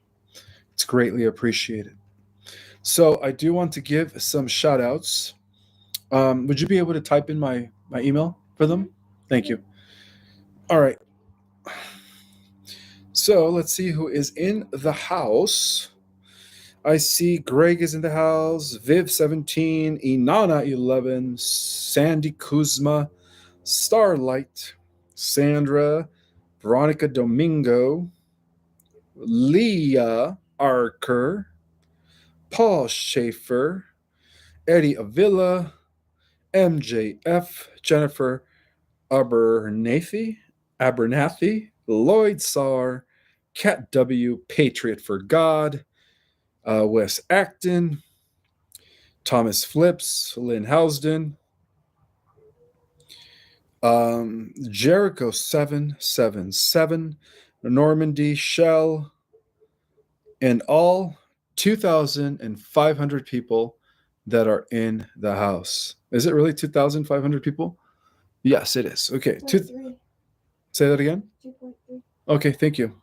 It's greatly appreciated. So I do want to give some shout outs. Would you be able to type in my email for them? Thank you. All right. So let's see who is in the house. I see Greg is in the house, Viv17, Inana11, Sandy Kuzma, Starlight, Sandra, Veronica Domingo, Leah, Archer, Paul Schaefer, Eddie Avila, MJF, Jennifer Abernathy, Lloyd Sarr, Cat W, Patriot for God, Wes Acton, Thomas Flips, Lynn Housden, Jericho 777, Normandy Shell, and all 2,500 people that are in the house. Is it really 2,500 people? Yes, it is. Okay. Say that again. 2.3. Okay, thank you.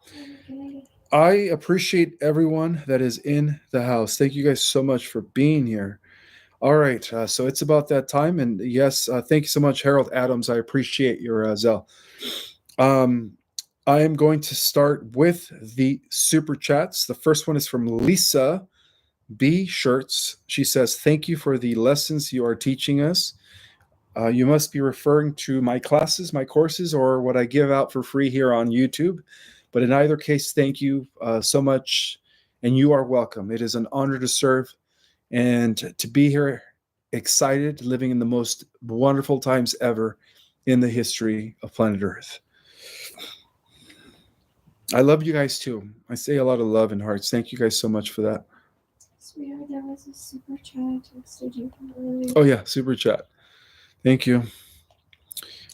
I appreciate everyone that is in the house. Thank you guys so much for being here. All right, so it's about that time. And yes, thank you so much, Harold Adams. I appreciate your zeal. I am going to start with the super chats. The first one is from Lisa B. Shirts. She says, thank you for the lessons you are teaching us. You must be referring to my classes, my courses, or what I give out for free here on YouTube. But in either case, thank you so much, and you are welcome. It is an honor to serve and to be here, excited, living in the most wonderful times ever in the history of planet Earth. I love you guys too. I say a lot of love and hearts. Thank you guys so much for that. Sweetheart, there was a super chat I texted you from earlier. Oh yeah, super chat. Thank you.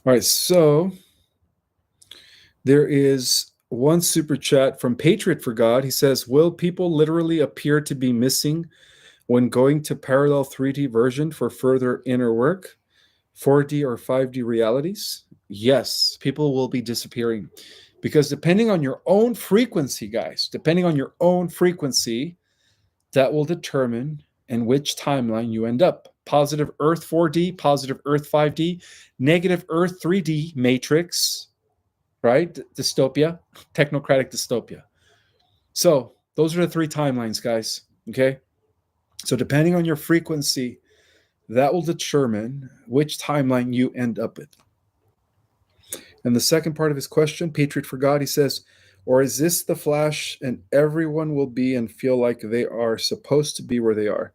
All right, so there is one super chat from Patriot for God. He says, will people literally appear to be missing when going to parallel 3D version for further inner work, 4D or 5D realities? Yes, people will be disappearing. Because depending on your own frequency, guys, depending on your own frequency, that will determine in which timeline you end up. Positive Earth 4D, positive Earth 5D, negative Earth 3D matrix, right? Dystopia, technocratic dystopia. So those are the three timelines, guys. Okay. So depending on your frequency, that will determine which timeline you end up with. And the second part of his question, Patriot for God, he says, or is this the Flash and everyone will be and feel like they are supposed to be where they are?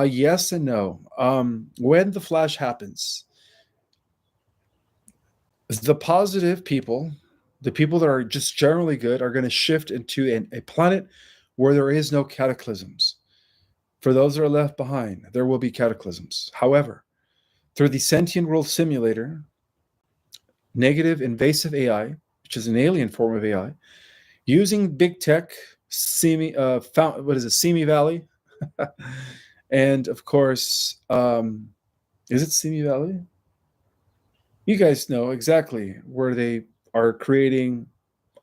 Yes and no. When the Flash happens, the positive people, the people that are just generally good, are going to shift into a planet where there is no cataclysms. For those that are left behind, there will be cataclysms. However, through the Sentient World Simulator, negative invasive AI, which is an alien form of AI, using big tech, Simi Valley, and of course, is it Simi Valley? You guys know exactly where they are creating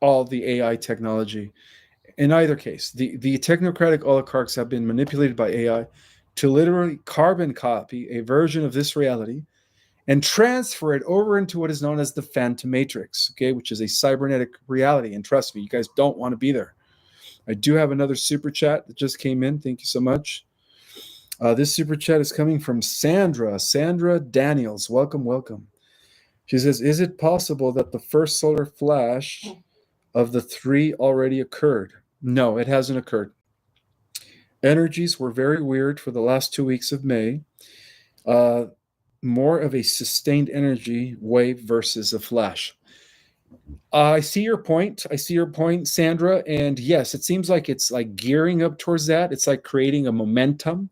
all the AI technology. In either case, the technocratic oligarchs have been manipulated by AI to literally carbon copy a version of this reality and transfer it over into what is known as the Phantom Matrix, okay, which is a cybernetic reality. And trust me, you guys don't want to be there. I do have another super chat that just came in. Thank you so much. This super chat is coming from Sandra Daniels. Welcome, welcome. She says, is it possible that the first solar flash of the three already occurred? No, it hasn't occurred. Energies were very weird for the last 2 weeks of May. More of a sustained energy wave versus a flash. I see your point. Sandra. And yes, it seems like it's like gearing up towards that. It's like creating a momentum.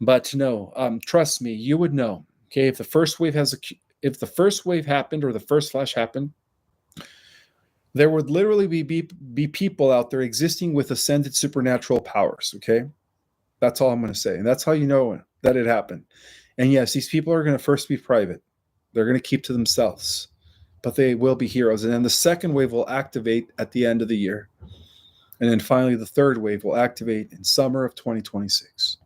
But no, trust me, you would know. Okay, if the first wave happened or the first flash happened, there would literally be people out there existing with ascended supernatural powers. Okay, that's all I'm going to say, and that's how you know that it happened. And yes, these people are going to first be private. They're going to keep to themselves, but they will be heroes. And then the second wave will activate at the end of the year. And then finally, the third wave will activate in summer of 2026.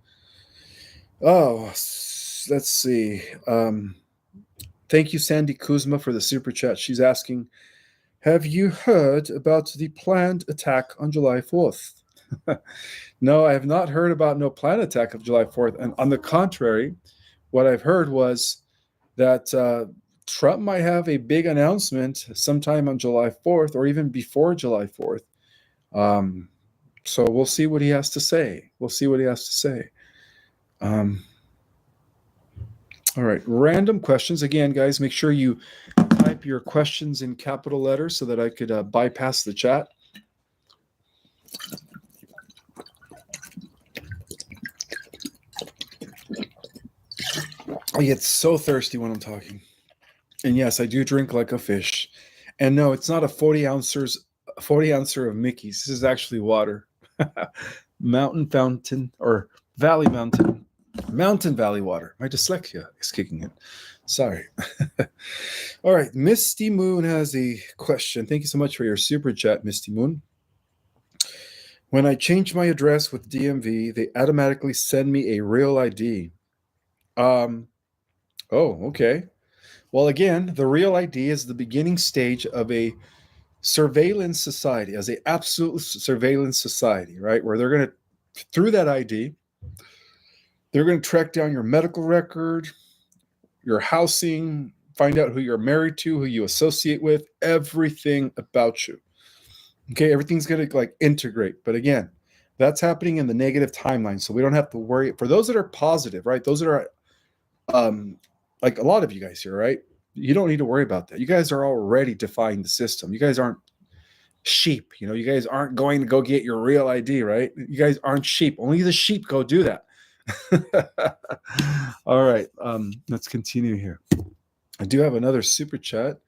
Oh, let's see. Thank you, Sandy Kuzma, for the super chat. She's asking, have you heard about the planned attack on July 4th? No, I have not heard about no planned attack of July 4th. And on the contrary, what I've heard was that Trump might have a big announcement sometime on July 4th or even before July 4th. So we'll see what he has to say. We'll see what he has to say. All right, random questions. Again, guys, make sure you type your questions in capital letters so that I could bypass the chat. I get so thirsty when I'm talking. And yes, I do drink like a fish. And no, it's not a 40 ouncer of Mickey's. This is actually water. Mountain fountain or valley mountain valley water. My dyslexia is kicking in. Sorry. All right. Misty Moon has a question. Thank you so much for your super chat, Misty Moon. When I change my address with DMV, they automatically send me a real ID. Oh, okay. Well, again, the real ID is the beginning stage of a surveillance society, as a absolute surveillance society, right? Where they're going to, through that ID, they're going to track down your medical record, your housing, find out who you're married to, who you associate with, everything about you. Okay, everything's going to like integrate. But again, that's happening in the negative timeline, so we don't have to worry. For those that are positive, right? Those that are like a lot of you guys here, right? You don't need to worry about that. You guys are already defying the system. You guys aren't sheep. You know, you guys aren't going to go get your real ID, right? You guys aren't sheep. Only the sheep go do that. All right, let's continue here. I do have another super chat.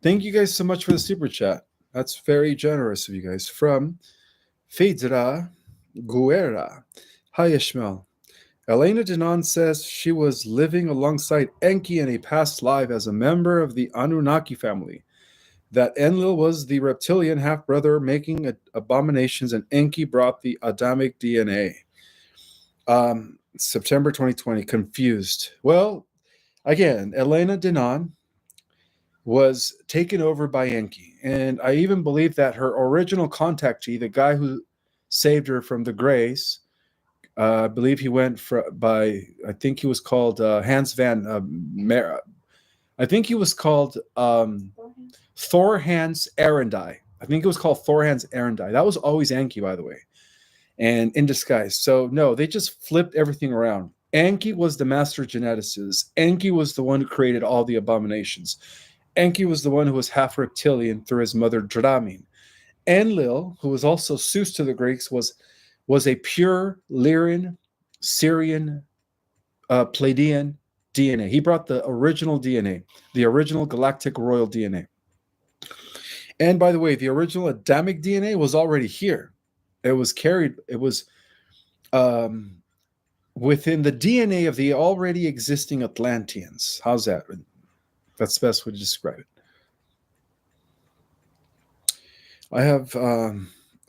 Thank you guys so much for the super chat. That's very generous of you guys. From Fedra Guerra. Hi, Ishmael. Elena Denon says she was living alongside Enki in a past life as a member of the Anunnaki family. That Enlil was the reptilian half-brother making abominations, and Enki brought the Adamic DNA. September 2020, confused. Well, again, Elena Denon was taken over by Enki, and I even believe that her original contactee, the guy who saved her from the Greys, I believe he went by, I think he was called Hans van I think he was called Thor Hans Arendai. I think it was called Thor Hans Arendai. That was always Enki, by the way, and in disguise. So no, they just flipped everything around. Enki was the master geneticist. Enki was the one who created all the abominations. Enki was the one who was half reptilian through his mother Dramin. Enlil, who was also Zeus to the Greeks, was a pure Lyrian, Syrian, Pleiadian DNA. He brought the original DNA, the original galactic royal DNA. And by the way, the original Adamic DNA was already here. It was carried, it was within the DNA of the already existing Atlanteans. How's that? That's the best way to describe it. I have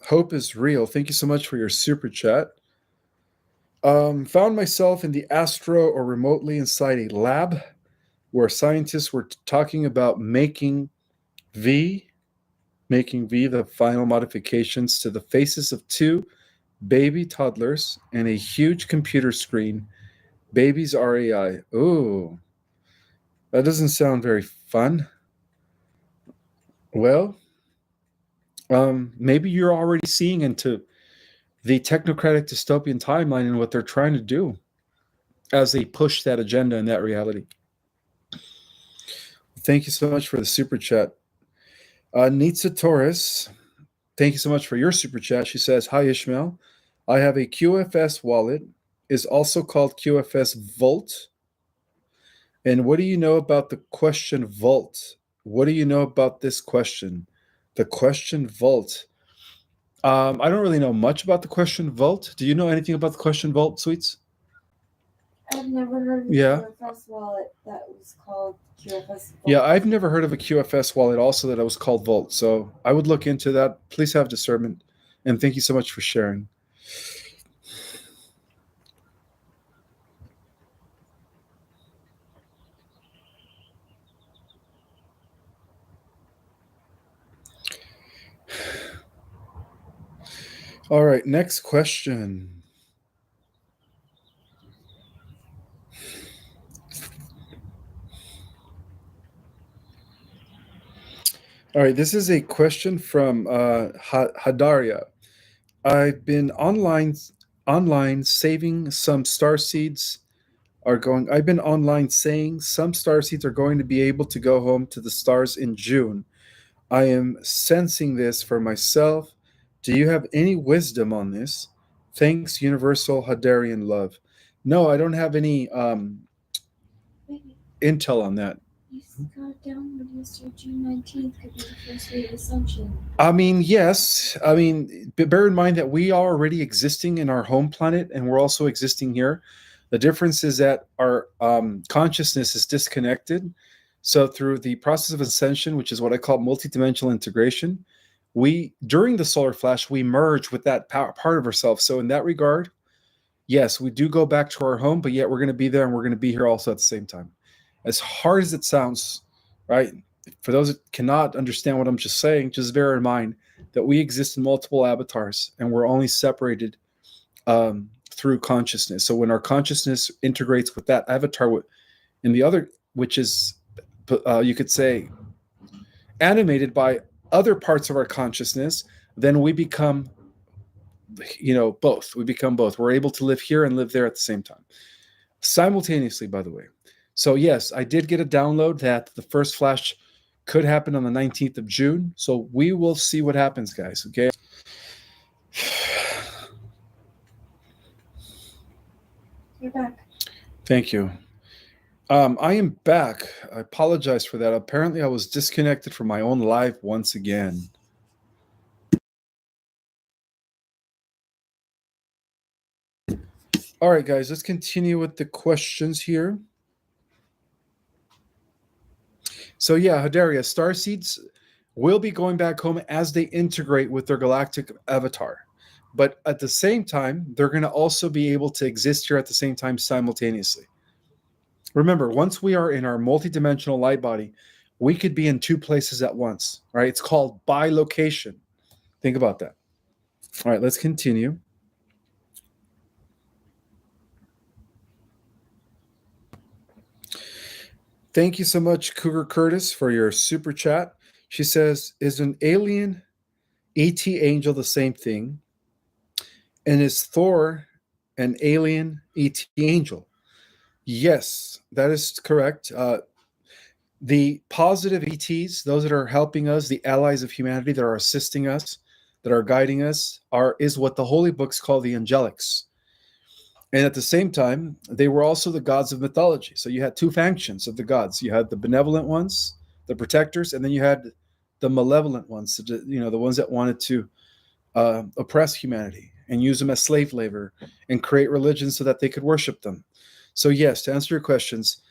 Hope is Real. Thank you so much for your super chat. Found myself in the astro or remotely inside a lab where scientists were talking about making V the final modifications to the faces of two baby toddlers and a huge computer screen. Babies are AI. Ooh, that doesn't sound very fun. Well, maybe you're already seeing into the technocratic dystopian timeline and what they're trying to do as they push that agenda and that reality. Thank you so much for the super chat. Nitsa Torres, thank you so much for your super chat. She says, hi, Ishmael. I have a QFS wallet, is also called QFS Vault. And what do you know about the question Vault? What do you know about this question? The question Vault. I don't really know much about the question Vault. Do you know anything about the question Vault, Sweets? I've never heard of a QFS wallet that was called QFS Vault. Yeah, I've never heard of a QFS wallet also that was called Vault. So I would look into that. Please have discernment. And thank you so much for sharing. All right, next question. All right, this is a question from Hadaria. I've been online saving some star seeds are going. I've been online saying some star seeds are going to be able to go home to the stars in June. I am sensing this for myself. Do you have any wisdom on this? Thanks, Universal Hadarian Love. No, I don't have any Wait, intel on that. you got down when you said June 19th could be the first day of Assumption. I mean, yes. I mean, bear in mind that we are already existing in our home planet and we're also existing here. The difference is that our consciousness is disconnected. So, through the process of ascension, which is what I call multidimensional integration, we, during the solar flash, we merge with that part of ourselves. So, in that regard, yes, we do go back to our home, but yet we're going to be there and we're going to be here also at the same time. As hard as it sounds, right? For those that cannot understand what I'm just saying, just bear in mind that we exist in multiple avatars and we're only separated through consciousness. So when our consciousness integrates with that avatar in the other, which is, you could say, animated by other parts of our consciousness, then we become, both. We become both. We're able to live here and live there at the same time, simultaneously, by the way. So yes, I did get a download that the first flash could happen on the 19th of June. So we will see what happens, guys. Okay. You're back. Thank you. I am back. I apologize for that. Apparently, I was disconnected from my own live once again. All right, guys, let's continue with the questions here. So yeah, Hadaria, starseeds will be going back home as they integrate with their galactic avatar. But at the same time, they're going to also be able to exist here at the same time simultaneously. Remember, once we are in our multidimensional light body, we could be in two places at once, right? It's called bilocation. Think about that. All right, let's continue. Thank you so much, Cougar Curtis, for your super chat. She says, is an alien ET angel the same thing? And is Thor an alien ET angel? Yes, that is correct. The positive ETs, those that are helping us, the allies of humanity that are assisting us, that are guiding us, is what the holy books call the angelics. And at the same time, they were also the gods of mythology. So you had two factions of the gods. You had the benevolent ones, the protectors, and then you had the malevolent ones, the ones that wanted to oppress humanity and use them as slave labor and create religions so that they could worship them. So yes, to answer your questions,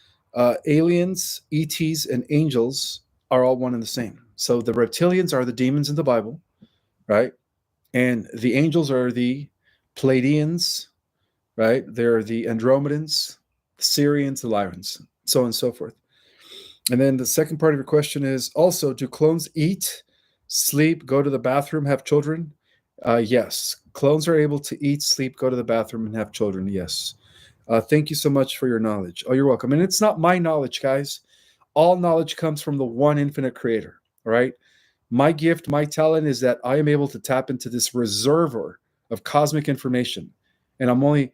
aliens, ETs, and angels are all one and the same. So the reptilians are the demons in the Bible, right? And the angels are the Pleiadians, right? They're the Andromedans, the Syrians, the Lyrans, so on and so forth. And then the second part of your question is also, do clones eat, sleep, go to the bathroom, have children? Yes. Clones are able to eat, sleep, go to the bathroom, and have children. Yes. Thank you so much for your knowledge. Oh, you're welcome. And it's not my knowledge, guys. All knowledge comes from the one infinite creator, right? My gift, my talent is that I am able to tap into this reservoir of cosmic information. And I'm only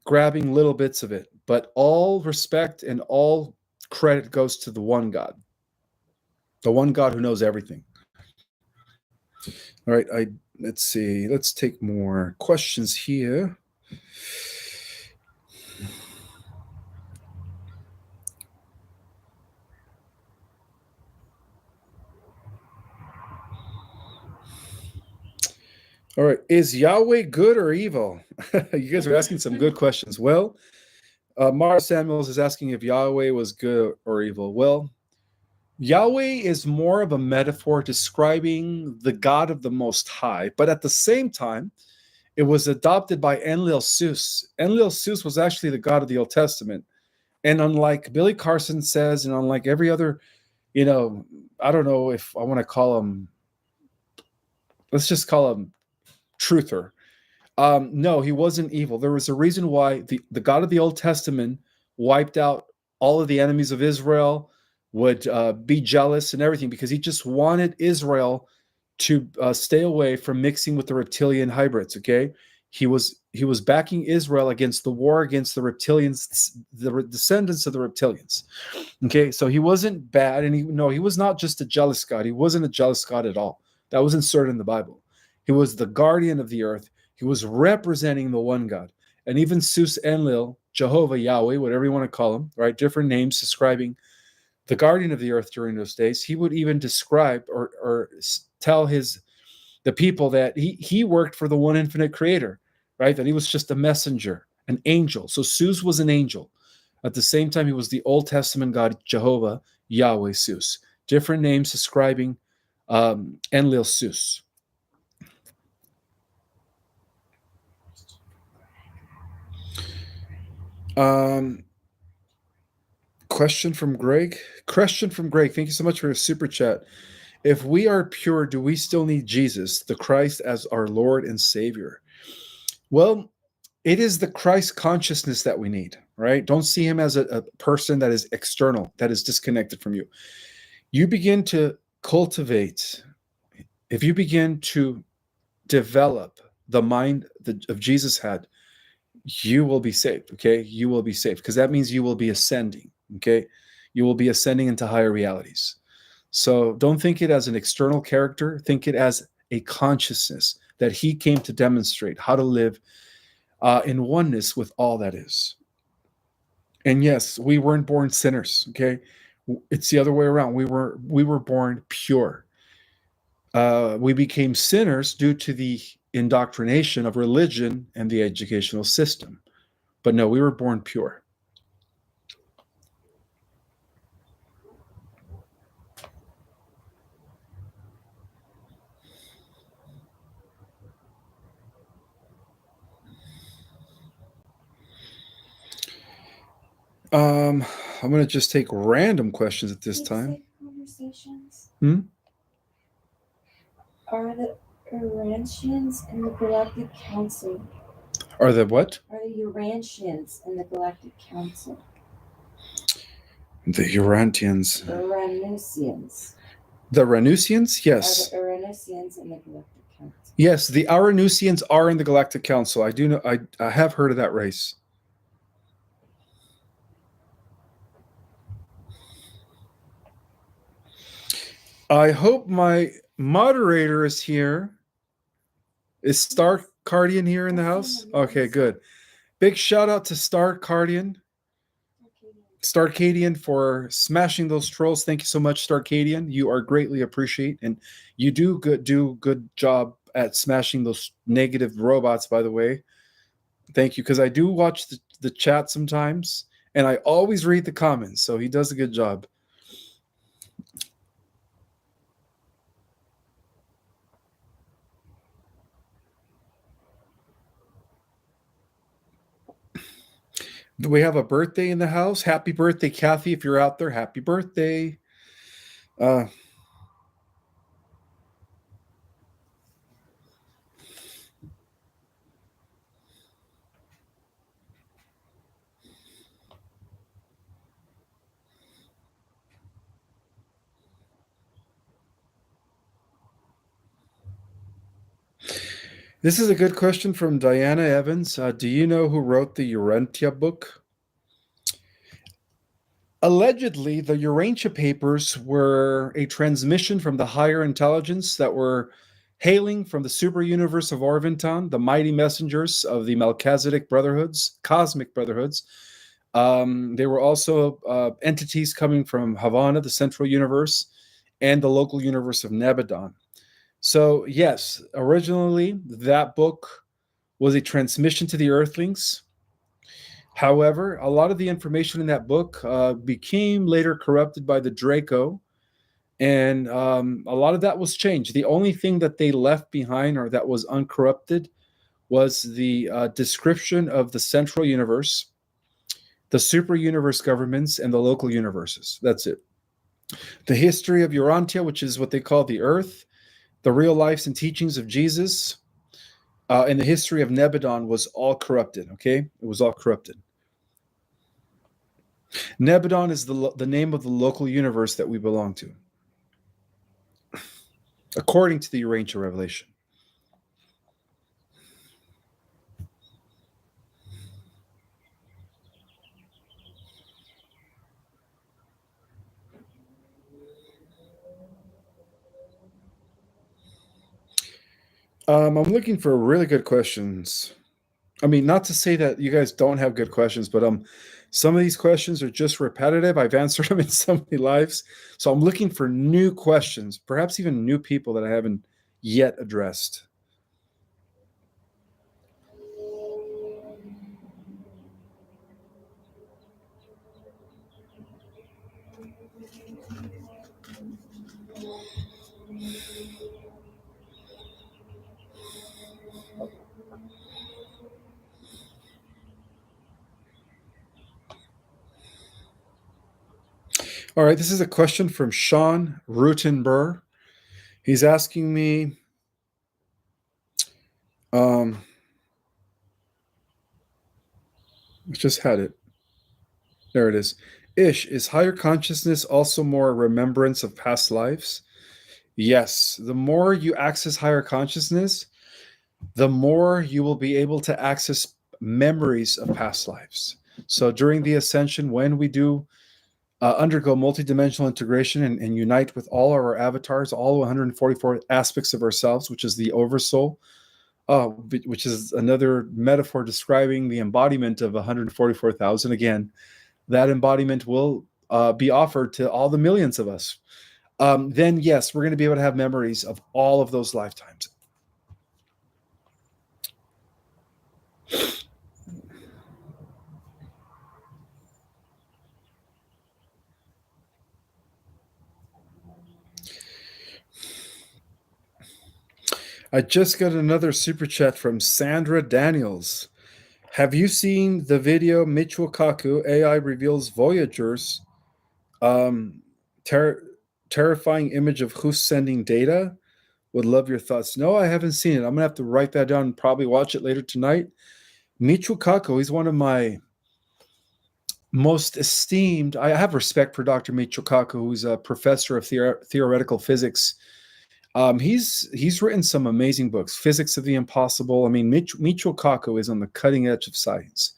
grabbing little bits of it. But all respect and all credit goes to the one God who knows everything. All right, let's see. Let's take more questions here. All right, is Yahweh good or evil? You guys are asking some good questions. Well, Mara Samuels is asking if Yahweh was good or evil. Well, Yahweh is more of a metaphor describing the God of the Most High, but at the same time, it was adopted by Enlil Sus. Enlil Sus was actually the God of the Old Testament. And unlike Billy Carson says, and unlike every other, I don't know if I want to call him, let's just call him truther. No, he wasn't evil. There was a reason why the God of the Old Testament wiped out all of the enemies of Israel, would be jealous and everything, because he just wanted Israel to stay away from mixing with the reptilian hybrids. Okay, he was backing Israel against the war against the reptilians, the descendants of the reptilians. Okay, so he wasn't bad, and he was not just a jealous God. He wasn't a jealous God at all. That was inserted in the Bible. He was the guardian of the earth. He was representing the one God. And even Zeus, Enlil, Jehovah, Yahweh, whatever you want to call him, right? Different names describing the guardian of the earth during those days. He would even describe or tell the people that he worked for the one infinite creator, right? That he was just a messenger, an angel. So Zeus was an angel. At the same time, he was the Old Testament God, Jehovah, Yahweh, Zeus. Different names describing Enlil, Zeus. Question from Greg. Thank you so much for your super chat. If we are pure, do we still need Jesus, the Christ, as our Lord and Savior? Well, it is the Christ consciousness that we need, right? Don't see him as a person that is external, that is disconnected from you. You begin to cultivate, if you begin to develop the mind of Jesus had, you will be saved, okay? You will be saved, because that means you will be ascending, okay? You will be ascending into higher realities. So don't think it as an external character. Think it as a consciousness that he came to demonstrate how to live in oneness with all that is. And yes, we weren't born sinners, okay? It's the other way around. We were born pure. We became sinners due to the indoctrination of religion and the educational system. But no, we were born pure. I'm going to just take random questions at this time. Conversations? Hmm? Are the Urantians in the Galactic Council? Are the what? Are the Urantians in the Galactic Council? The Urantians. Uranusians. The Ranusians? Yes. Are the Uranusians in the Galactic Council? Yes, the Aranusians are in the Galactic Council. I do know. I have heard of that race. I hope my moderator is here. Is Star Cardian here in the house? Okay, good. Big shout out to Star Cardian. Starcadian for smashing those trolls. Thank you so much, Starcadian. You are greatly appreciated, and you do good job at smashing those negative robots, by the way. Thank you, because I do watch the chat sometimes, and I always read the comments, so he does a good job. Do we have a birthday in the house? Happy birthday, Kathy, if you're out there. Happy birthday. This is a good question from Diana Evans. Do you know who wrote the Urantia book? Allegedly, the Urantia papers were a transmission from the higher intelligence that were hailing from the super universe of Orvonton, the mighty messengers of the Melchizedek brotherhoods, cosmic brotherhoods. They were also entities coming from Havana, the central universe, and the local universe of Nebadon. So, yes, originally that book was a transmission to the Earthlings. However, a lot of the information in that book became later corrupted by the Draco, and a lot of that was changed. The only thing that they left behind, or that was uncorrupted, was the description of the central universe, the super universe governments, and the local universes. That's it. The history of Urantia, which is what they call the Earth, the real lives and teachings of Jesus, and the history of Nebadon was all corrupted, okay? It was all corrupted. Nebadon is the name of the local universe that we belong to. according to the Urantia revelation. I'm looking for really good questions. I mean, not to say that you guys don't have good questions, but some of these questions are just repetitive. I've answered them in so many lives. So I'm looking for new questions, perhaps even new people that I haven't yet addressed. All right, this is a question from Sean Rutenberg. He's asking me, I just had it. There it is. Is higher consciousness also more remembrance of past lives? Yes. The more you access higher consciousness, the more you will be able to access memories of past lives. So during the ascension, when we do undergo multidimensional integration and unite with all of our avatars, all 144 aspects of ourselves, which is the oversoul, which is another metaphor describing the embodiment of 144,000. Again, that embodiment will be offered to all the millions of us. Then yes, we're going to be able to have memories of all of those lifetimes. I just got another super chat from Sandra Daniels. Have you seen the video Michio Kaku AI reveals Voyager's um, terrifying image of who's sending data? Would love your thoughts. No, I haven't seen it. I'm gonna have to write that down and probably watch it later tonight. Michio Kaku, he's one of my most esteemed. I have respect for Dr. Michio Kaku, who's a professor of theoretical physics. He's written some amazing books, Physics of the Impossible. I mean, Michio Kaku is on the cutting edge of science.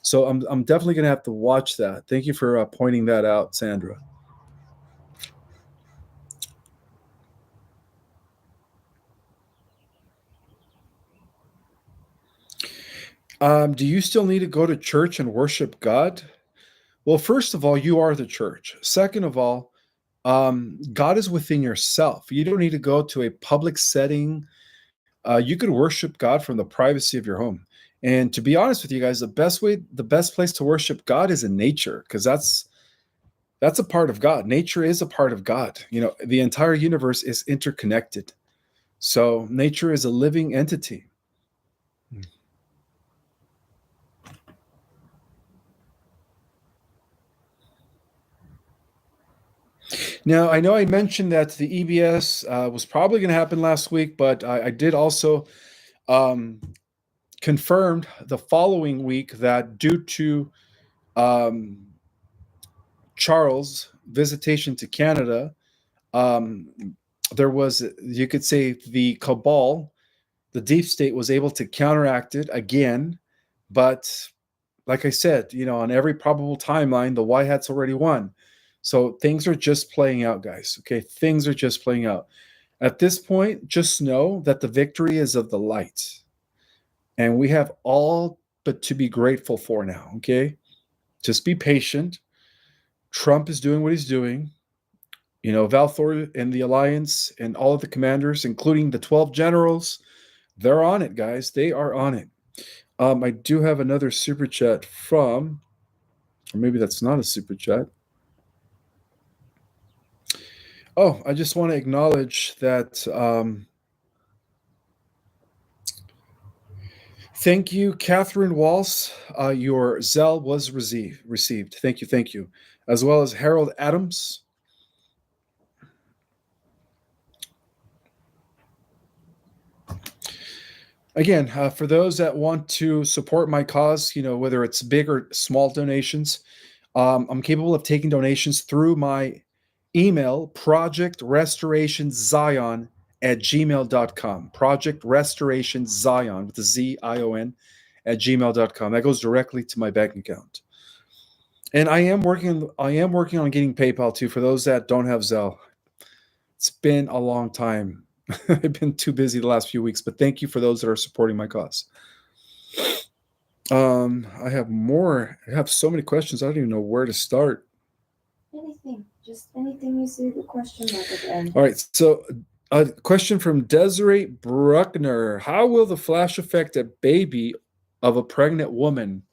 So I'm definitely going to have to watch that. Thank you for pointing that out, Sandra. Do you still need to go to church and worship God? Well, first of all, you are the church. Second of all, God is within yourself. You don't need to go to a public setting. You could worship God from the privacy of your home. And to be honest with you guys, the best place to worship God is in nature, because that's a part of God. Nature is a part of God. You know, the entire universe is interconnected. So nature is a living entity. Now, I know I mentioned that the EBS was probably going to happen last week, but I did also confirmed the following week that due to Charles' visitation to Canada, um, there was, you could say, the cabal, the deep state was able to counteract it again. But like I said, you know, on every probable timeline, the White Hats already won. So things are just playing out, guys. Okay, things are just playing out. At this point, just know that the victory is of the light. And we have all but to be grateful for now, okay? Just be patient. Trump is doing what he's doing. You know, Valthor and the Alliance and all of the commanders, including the 12 generals, they're on it, guys. They are on it. I do have another super chat from, or maybe that's not a super chat. Oh, I just want to acknowledge that. Thank you, Catherine Walsh. Your Zelle was received. Thank you, thank you. As well as Harold Adams. Again, for those that want to support my cause, you know, whether it's big or small donations, I'm capable of taking donations through my email, projectrestorationzion projectrestorationzion@gmail.com. Project Restoration Zion with the Zion at gmail.com. That goes directly to my bank account. And I am working on getting PayPal too for those that don't have Zelle. It's been a long time. I've been too busy the last few weeks, but thank you for those that are supporting my cause. I have more. I have so many questions. I don't even know where to start. Anything. Just anything you see the question mark at the end. All right. So a question from Desiree Bruckner. How will the flash affect a baby of a pregnant woman?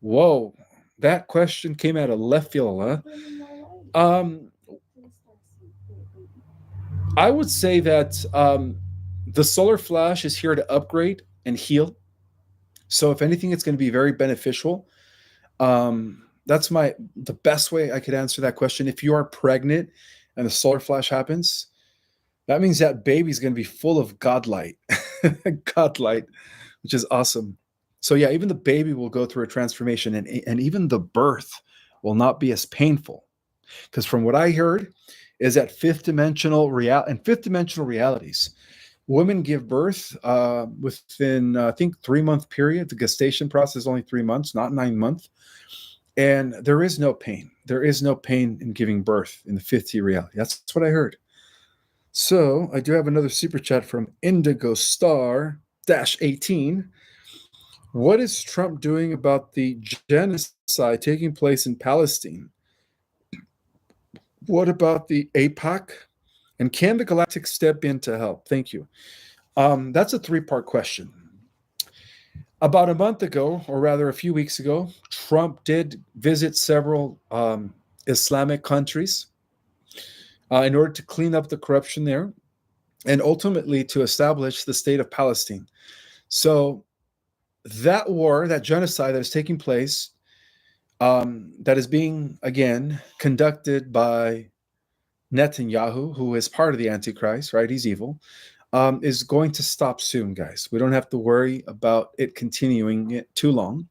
Whoa. That question came out of left field, huh? I would say that the solar flash is here to upgrade and heal. So if anything, it's going to be very beneficial. That's the best way I could answer that question. If you are pregnant and the solar flash happens, that means that baby's going to be full of godlight, godlight, which is awesome. So yeah, even the baby will go through a transformation, and even the birth will not be as painful. Because from what I heard, is that fifth dimensional realities, women give birth within I think 3-month period. The gestation process is only 3 months, not 9 months. And there is no pain. There is no pain in giving birth in the 5th reality. That's what I heard. So I do have another super chat from Indigo Star 18. What is Trump doing about the genocide taking place in Palestine? What about the APAC? And can the Galactic step in to help? Thank you. That's a 3-part question. About a month ago, or rather a few weeks ago, Trump did visit several Islamic countries in order to clean up the corruption there and ultimately to establish the state of Palestine. So that war, that genocide that is taking place, that is being, again, conducted by Netanyahu, who is part of the Antichrist, right? He's evil, is going to stop soon, guys. We don't have to worry about it continuing it too long.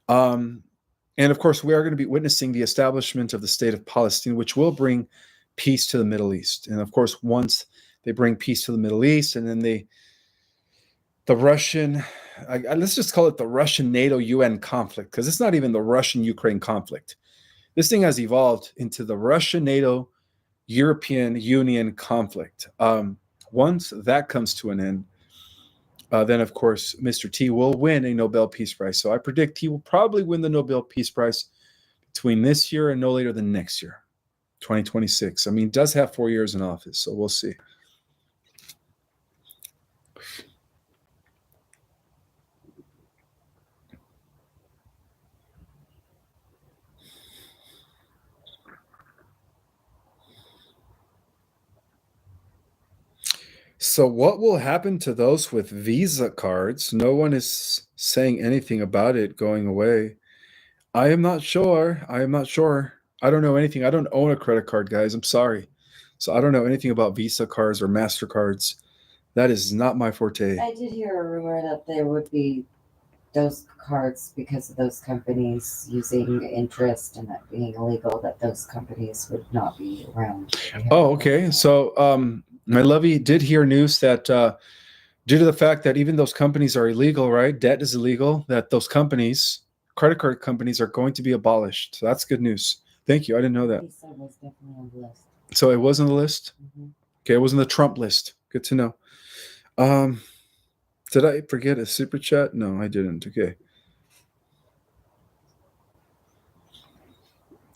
And of course, we are going to be witnessing the establishment of the state of Palestine, which will bring peace to the Middle East. And of course, once they bring peace to the Middle East, and then the Russian, let's just call it the Russian NATO-UN conflict, because it's not even the Russian-Ukraine conflict. This thing has evolved into the Russian-NATO-European Union conflict. Once that comes to an end, then, of course, Mr. T will win a Nobel Peace Prize. So I predict he will probably win the Nobel Peace Prize between this year and no later than next year, 2026. I mean, he does have 4 years in office, so we'll see. So what will happen to those with Visa cards? No one is saying anything about it going away. I am not sure. I don't know anything. I don't own a credit card, guys. I'm sorry. So I don't know anything about Visa cards or MasterCards. That is not my forte. I did hear a rumor that there would be those cards because of those companies using interest and that being illegal, that those companies would not be around. Oh, okay. So my lovey did hear news that due to the fact that even those companies are illegal, right? Debt is illegal, that those companies, credit card companies, are going to be abolished. So that's good news. Thank you. I didn't know that. Visa was definitely on the list. So it was on the list? Mm-hmm. Okay, it was on the Trump list. Good to know. Did I forget a super chat? No, I didn't. Okay.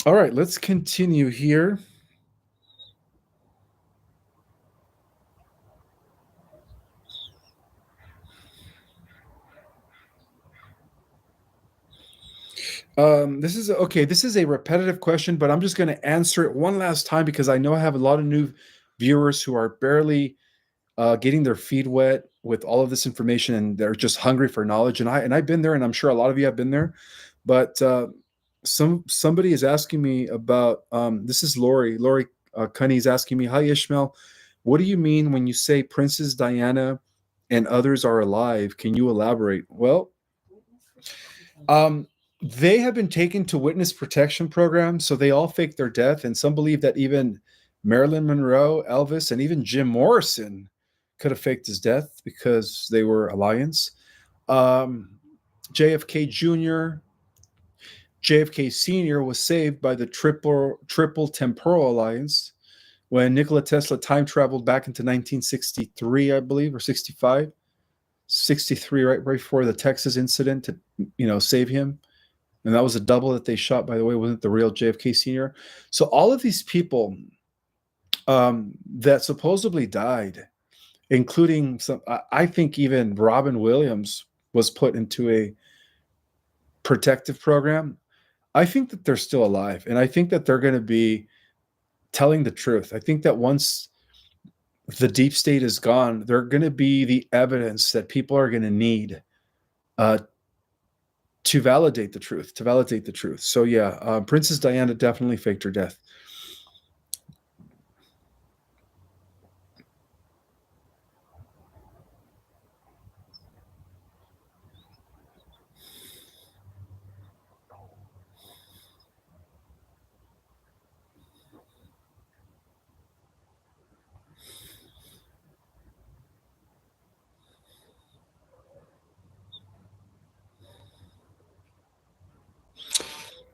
All right, let's continue here. This is a repetitive question, but I'm just going to answer it one last time because I know I have a lot of new viewers who are barely getting their feet wet with all of this information, and they're just hungry for knowledge. And I've been there, and I'm sure a lot of you have been there. But somebody is asking me about this is Lori Cunny is asking me, hi Ishmael, what do you mean when you say Princess Diana and others are alive? Can you elaborate? Well, they have been taken to witness protection programs, so they all fake their death, and some believe that even Marilyn Monroe, Elvis, and even Jim Morrison could have faked his death because they were alliance. JFK Jr., JFK Sr. was saved by the triple temporal alliance when Nikola Tesla time traveled back into 1963, I believe, or 65, 63, right before the Texas incident to save him. And that was a double that they shot, by the way, wasn't the real JFK Sr. So all of these people that supposedly died, including some, I think even Robin Williams was put into a protective program. I think that they're still alive, and I think that they're going to be telling the truth. I think that once the deep state is gone, they're going to be the evidence that people are going to need to validate the truth. So yeah, Princess Diana definitely faked her death.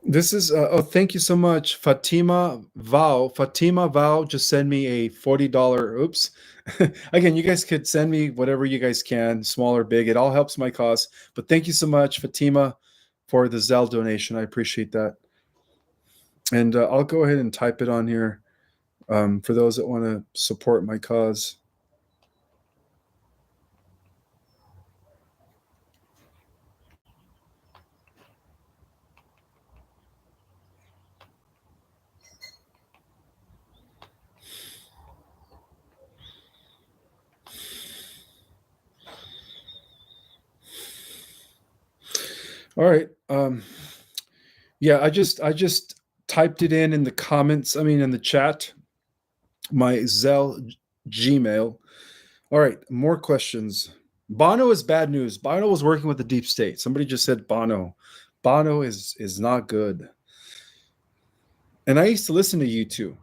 This is thank you so much, Fatima Val. Fatima Val just send me a $40. Oops. Again, you guys could send me whatever you guys can, small or big. It all helps my cause. But thank you so much, Fatima, for the Zelle donation. I appreciate that. And I'll go ahead and type it on here for those that want to support my cause. All right. Yeah, I just typed it in the comments. I mean, in the chat, my Zelle Gmail. All right, more questions. Bono is bad news. Bono was working with the deep state. Somebody just said Bono. Bono is not good. And I used to listen to you too.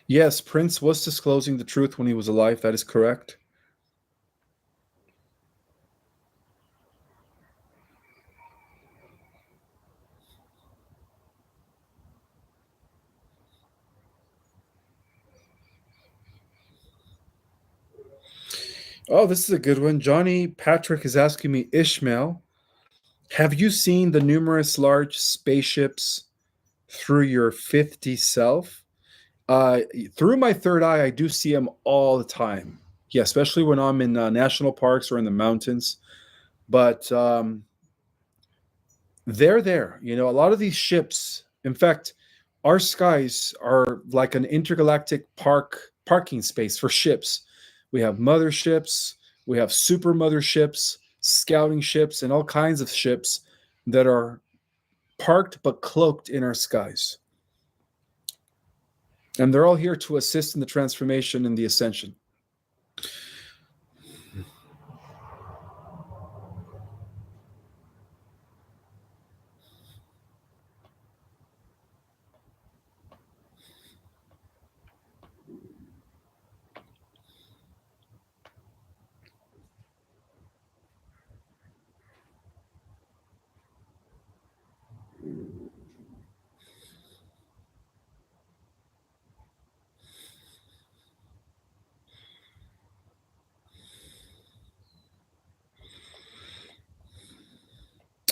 Yes, Prince was disclosing the truth when he was alive. That is correct. Oh, this is a good one. Johnny Patrick is asking me, Ishmael, have you seen the numerous large spaceships through your 50 self? Through my third eye, I do see them all the time. Yeah, especially when I'm in national parks or in the mountains. But they're there. A lot of these ships, in fact, our skies are like an intergalactic parking space for ships. We have motherships, we have super motherships, scouting ships, and all kinds of ships that are parked but cloaked in our skies. And they're all here to assist in the transformation and the ascension.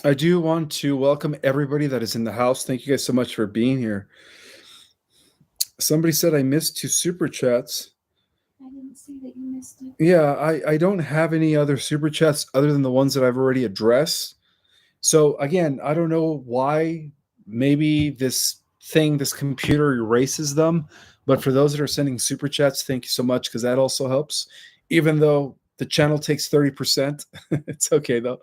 I do want to welcome everybody that is in the house. Thank you guys so much for being here. Somebody said I missed 2 super chats. I didn't see that you missed it. Yeah, I don't have any other super chats other than the ones that I've already addressed. So again, I don't know why. Maybe this computer erases them. But for those that are sending super chats, thank you so much, because that also helps. Even though the channel takes 30%, it's okay though.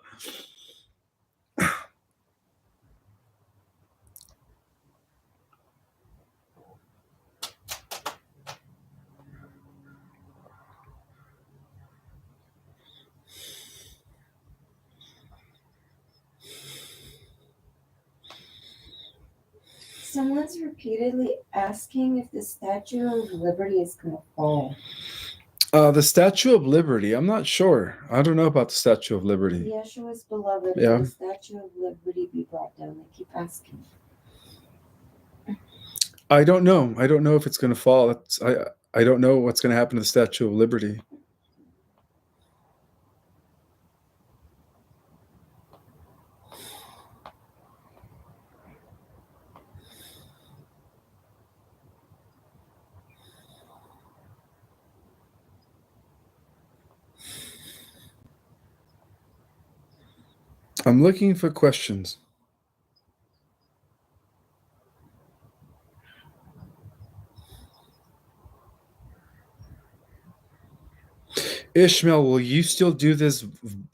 Someone's repeatedly asking if the Statue of Liberty is going to fall. The Statue of Liberty. I'm not sure. I don't know about the Statue of Liberty. Yeshua's beloved, Yeah. will the Statue of Liberty be brought down? They keep asking. I don't know. I don't know if it's going to fall. I don't know what's going to happen to the Statue of Liberty. I'm looking for questions. Ishmael, will you still do this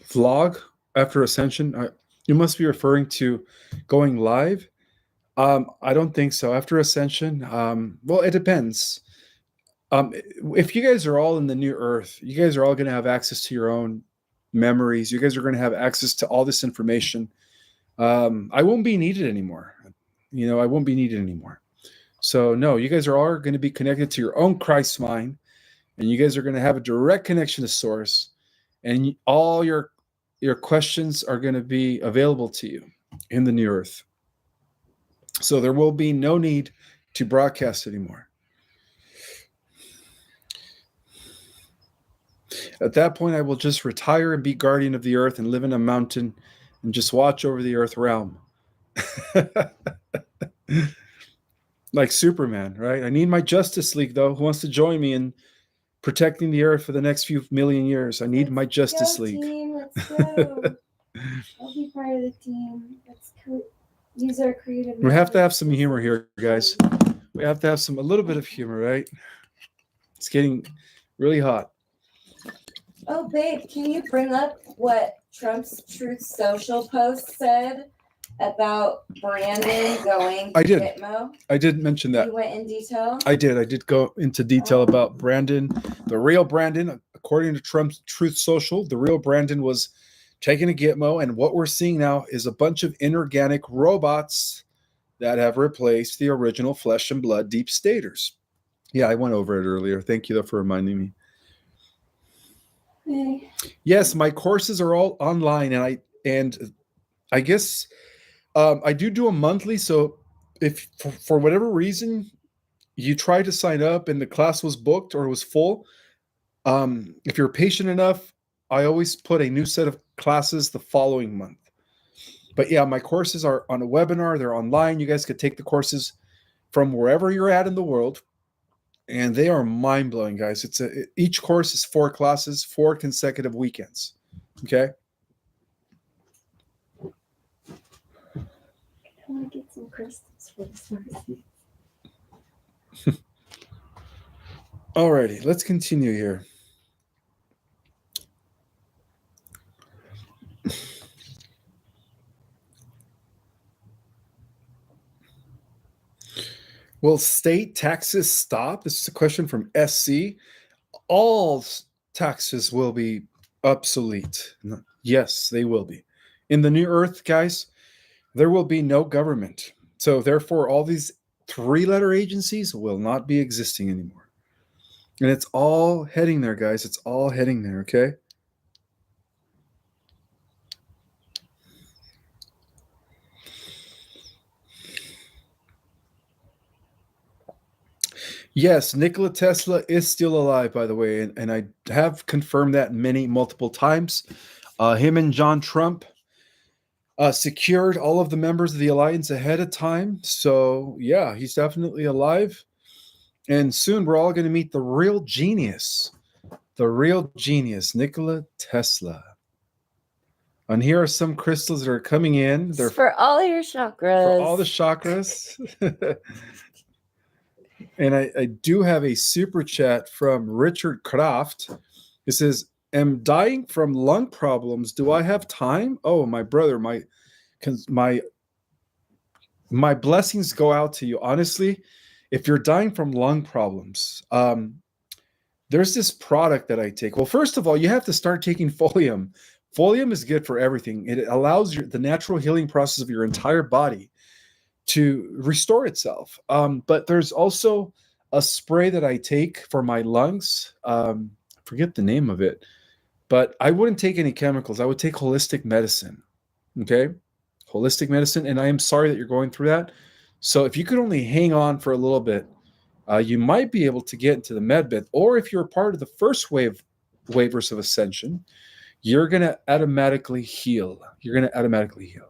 vlog after Ascension? You must be referring to going live. I don't think so. After Ascension, well, it depends. If you guys are all in the new Earth, you guys are all going to have access to your own memories. You guys are going to have access to all this information. I won't be needed anymore. I won't be needed anymore. So no, you guys are all going to be connected to your own Christ mind. And you guys are going to have a direct connection to source, and all your questions are going to be available to you in the new earth. So there will be no need to broadcast anymore. At that point, I will just retire and be guardian of the earth and live in a mountain and just watch over the earth realm. Like Superman, right? I need my Justice League, though. Who wants to join me in protecting the earth for the next few million years? I need my Justice League. Team, let's go. I'll be part of the team. Let's use our creative. We have to have some humor here, guys. We have to have a little bit of humor, right? It's getting really hot. Oh, babe, can you bring up what Trump's Truth Social post said about Brandon going to Gitmo? I did mention that. You went in detail? I did go into detail about Brandon. The real Brandon, according to Trump's Truth Social, the real Brandon was taken to Gitmo, and what we're seeing now is a bunch of inorganic robots that have replaced the original flesh and blood deep staters. Yeah, I went over it earlier. Thank you, though, for reminding me. Hey. Yes, my courses are all online, and I guess I do them monthly. So if for whatever reason you try to sign up and the class was booked or was full, if you're patient enough, I always put a new set of classes the following month. But yeah, my courses are on a webinar. They're online. You guys could take the courses from wherever you're at in the world. And they are mind-blowing, guys. Each course is 4 classes, 4 consecutive weekends. Okay? I want to get some crystals for the Prophecies. Alrighty, let's continue here. Will state taxes stop? This is a question from SC. All taxes will be obsolete. Yes, they will be. In the new earth, guys, there will be no government. So therefore, all these 3-letter agencies will not be existing anymore. And it's all heading there, guys. It's all heading there, okay? Yes, Nikola Tesla is still alive, by the way, and I have confirmed that multiple times. Him and John Trump secured all of the members of the alliance ahead of time. So, yeah, he's definitely alive. And soon we're all going to meet the real genius, Nikola Tesla. And here are some crystals that are coming in. They're for all your chakras. For all the chakras. And I do have a super chat from Richard Kraft. It says, "Am dying from lung problems. Do I have time?" Oh, my brother, my blessings go out to you. Honestly, if you're dying from lung problems, there's this product that I take. Well, first of all, you have to start taking Folium. Folium is good for everything. It allows the natural healing process of your entire body to restore itself. But there's also a spray that I take for my lungs. Forget the name of it, but I wouldn't take any chemicals. I would take holistic medicine. Okay, holistic medicine. And I am sorry that you're going through that. So if you could only hang on for a little bit, you might be able to get into the med bed. Or if you're a part of the first waivers of ascension, you're going to automatically heal. You're going to automatically heal.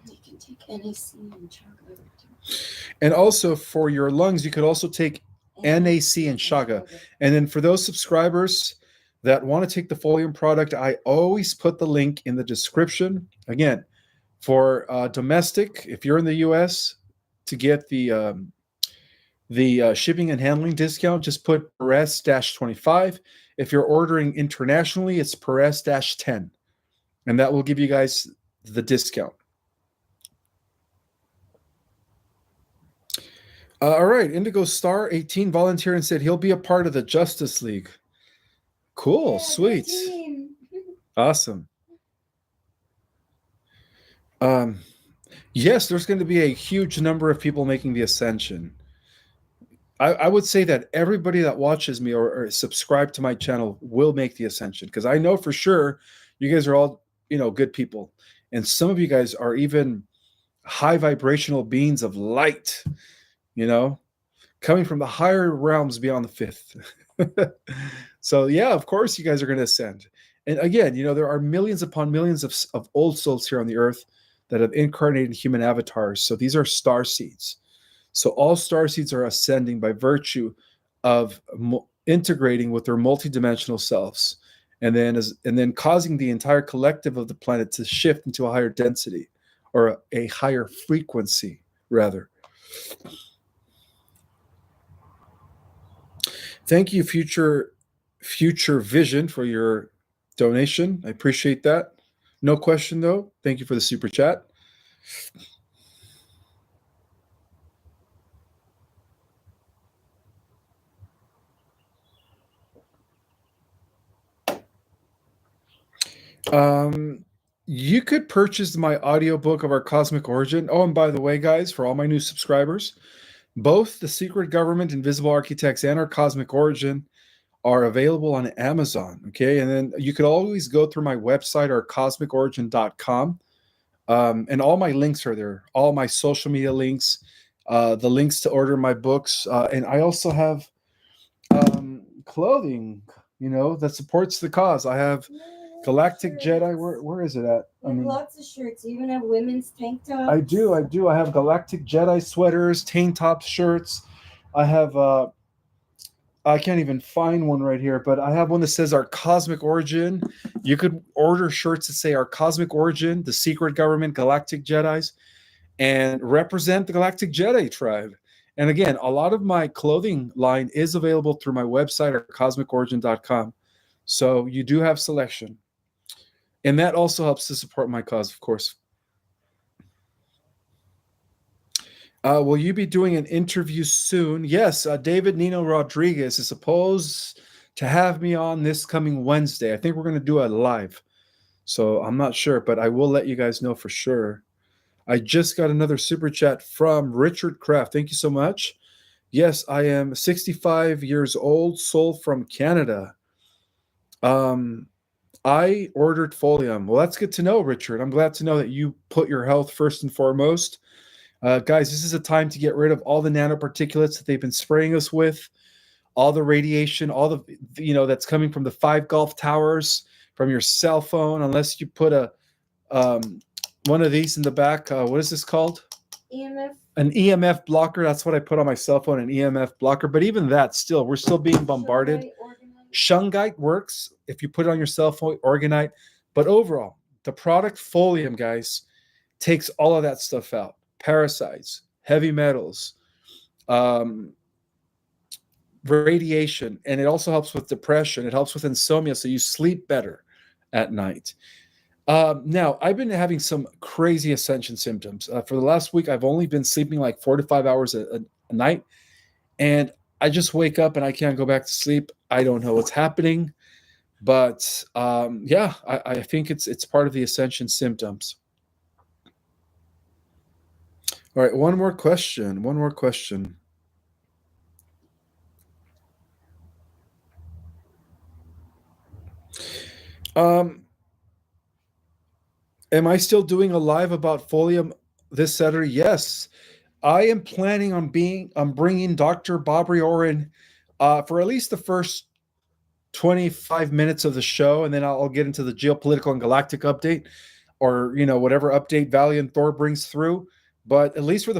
You can take NAC and chocolate. And also for your lungs, you could also take NAC and Chaga. And then for those subscribers that want to take the Folium product, I always put the link in the description. Again, for domestic, if you're in the US, to get the shipping and handling discount, just put Perez-25. If you're ordering internationally, it's Perez-10. And that will give you guys the discount. All right, Indigo Star 18 volunteered and said he'll be a part of the Justice League. Cool, yeah, sweet. Awesome. Yes, there's going to be a huge number of people making the ascension. I would say that everybody that watches me or subscribe to my channel will make the ascension, because I know for sure you guys are all, good people. And some of you guys are even high vibrational beings of light, coming from the higher realms beyond the fifth. So yeah, of course you guys are going to ascend. And again, there are millions upon millions of old souls here on the earth that have incarnated human avatars. So these are star seeds. So all star seeds are ascending by virtue of integrating with their multidimensional selves, and then causing the entire collective of the planet to shift into a higher density, or a higher frequency, rather. Thank you, Future Vision, for your donation. I appreciate that. No question, though. Thank you for the super chat. You could purchase my audiobook of Our Cosmic Origin. Oh, and by the way, guys, for all my new subscribers, both The Secret Government, Invisible Architects, and Our Cosmic Origin are available on Amazon. Okay. And then you could always go through my website, ourcosmicorigin.com. And all my links are there, all my social media links, the links to order my books. And I also have clothing, that supports the cause. I have Galactic shirts. Jedi. Where is it at? Lots of shirts. You even have women's tank tops. I do. I have Galactic Jedi sweaters, tank tops, shirts. I have, I can't even find one right here, but I have one that says Our Cosmic Origin. You could order shirts that say Our Cosmic Origin, The Secret Government, Galactic Jedis, and represent the Galactic Jedi tribe. And again, a lot of my clothing line is available through my website, or cosmicorigin.com. So you do have selection. And that also helps to support my cause, of course. Will you be doing an interview soon? Yes, David Nino Rodriguez is supposed to have me on this coming Wednesday. I think we're going to do a live. So I'm not sure, but I will let you guys know for sure. I just got another super chat from Richard Kraft. Thank you so much. Yes, I am 65 years old, soul from Canada. I ordered Folium. Well, that's good to know, Richard. I'm glad to know that you put your health first and foremost. Guys, this is a time to get rid of all the nanoparticulates that they've been spraying us with, all the radiation, all the, that's coming from the 5 Gulf towers, from your cell phone, unless you put one of these in the back. What is this called? EMF. An EMF blocker. That's what I put on my cell phone, an EMF blocker. But even that, still, we're still being bombarded. Shungite works if you put it on your cell phone, Organite. But overall, the product Folium, guys, takes all of that stuff out. Parasites, heavy metals, radiation, and it also helps with depression. It helps with insomnia, so you sleep better at night. Now, I've been having some crazy ascension symptoms. For the last week, I've only been sleeping like 4 to 5 hours a night, and I just wake up and I can't go back to sleep. I don't know what's happening, but I think it's part of the ascension symptoms. All right, one more question. Um, am I still doing a live about Folium this Saturday? Yes. I am planning on bringing Dr. Bob Riorin for at least the first 25 minutes of the show, and then I'll get into the geopolitical and galactic update, or whatever update Valiant Thor brings through. But at least for the